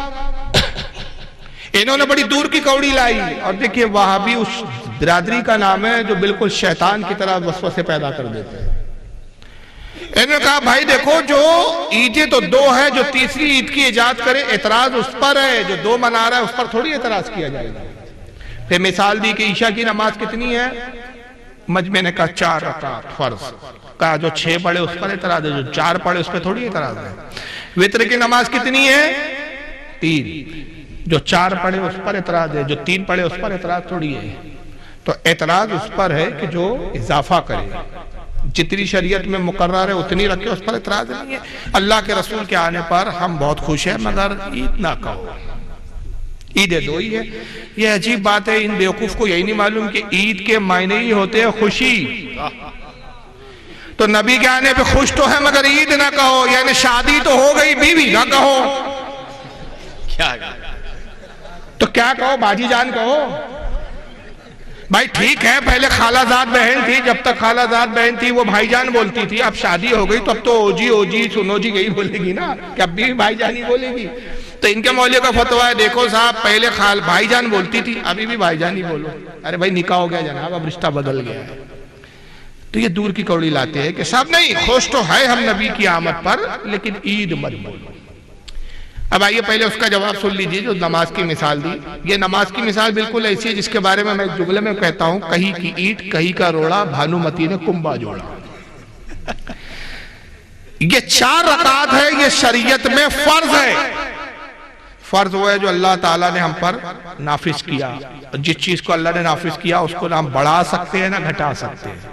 انہوں نے بڑی دور کی کوڑی لائی, اور دیکھیے وہابی اس برادری کا نام ہے جو بالکل شیطان کی طرح وسوسے پیدا کر دیتے ہیں. انہوں نے کہا بھائی دیکھو, جو عیدیں تو دو ہے, جو تیسری عید کی ایجاد کرے اعتراض اس پر ہے, جو 2 منا رہا ہے اس پر تھوڑی اعتراض کیا جائے گا. پھر مثال دی کہ عشاء کی نماز کتنی ہے, مجمع نے کہا 4 رکعت فرض. کہا جو 6 پڑھے اس پر اعتراض ہے, جو 4 پڑھے اس پر تھوڑی اعتراض ہے. وتر کی نماز کتنی ہے؟ 3. جو 4 پڑھے اس پر اعتراض ہے, جو 3 پڑھے اس پر اعتراض تھوڑی ہے. تو اعتراض اس پر ہے کہ جو اضافہ کرے, جتنی شریعت میں مقرر ہے اتنی رکھے, اس پر اعتراض نہیں ہے. اللہ کے رسول کے آنے پر ہم بہت خوش ہیں, مگر عید نہ کہو. عیدیں 2 ہی ہے. یہ عجیب بات ہے, ان بیوقوف کو یہی نہیں معلوم کہ عید کے معنی ہی ہوتے ہیں خوشی. تو نبی کے آنے پہ خوش تو ہے مگر عید نہ کہو, یعنی شادی تو ہو گئی, بیوی نہ کہو. تو کیا کہو, باجی جان کہو. بھائی ٹھیک ہے, پہلے خالہ زاد بہن تھی, جب تک خالہ زاد بہن تھی وہ بھائی جان بولتی تھی. اب شادی ہو گئی تو اب تو او جی سنو جی یہی بولے گی نا, کہ اب بھی بھائی جان ہی بولے گی. تو ان کے مولوی کا فتویٰ ہے, دیکھو صاحب پہلے بھائی جان بولتی تھی, ابھی بھی بھائی جان ہی بولو. ارے بھائی نکاح ہو گیا جناب, اب رشتہ بدل گیا. تو یہ دور کی کوڑی لاتے ہیں کہ صاحب نہیں, خوش تو ہے ہم نبی کی آمد پر, لیکن عید مت بولو. اب آئیے پہلے اس کا جواب سن لیجئے جو نماز کی مثال دی. یہ نماز کی مثال بالکل ایسی ہے جس کے بارے میں ایک جملے میں کہتا ہوں, کہیں کی اینٹ کہیں کا روڑا, بھانومتی نے کنبا جوڑا. یہ 4 رکعت ہے, یہ شریعت میں فرض ہے. فرض وہ ہے جو اللہ تعالیٰ نے ہم پر نافذ کیا. جس چیز کو اللہ نے نافذ کیا اس کو نہ ہم بڑھا سکتے ہیں نہ گھٹا سکتے ہیں.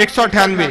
1098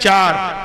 4,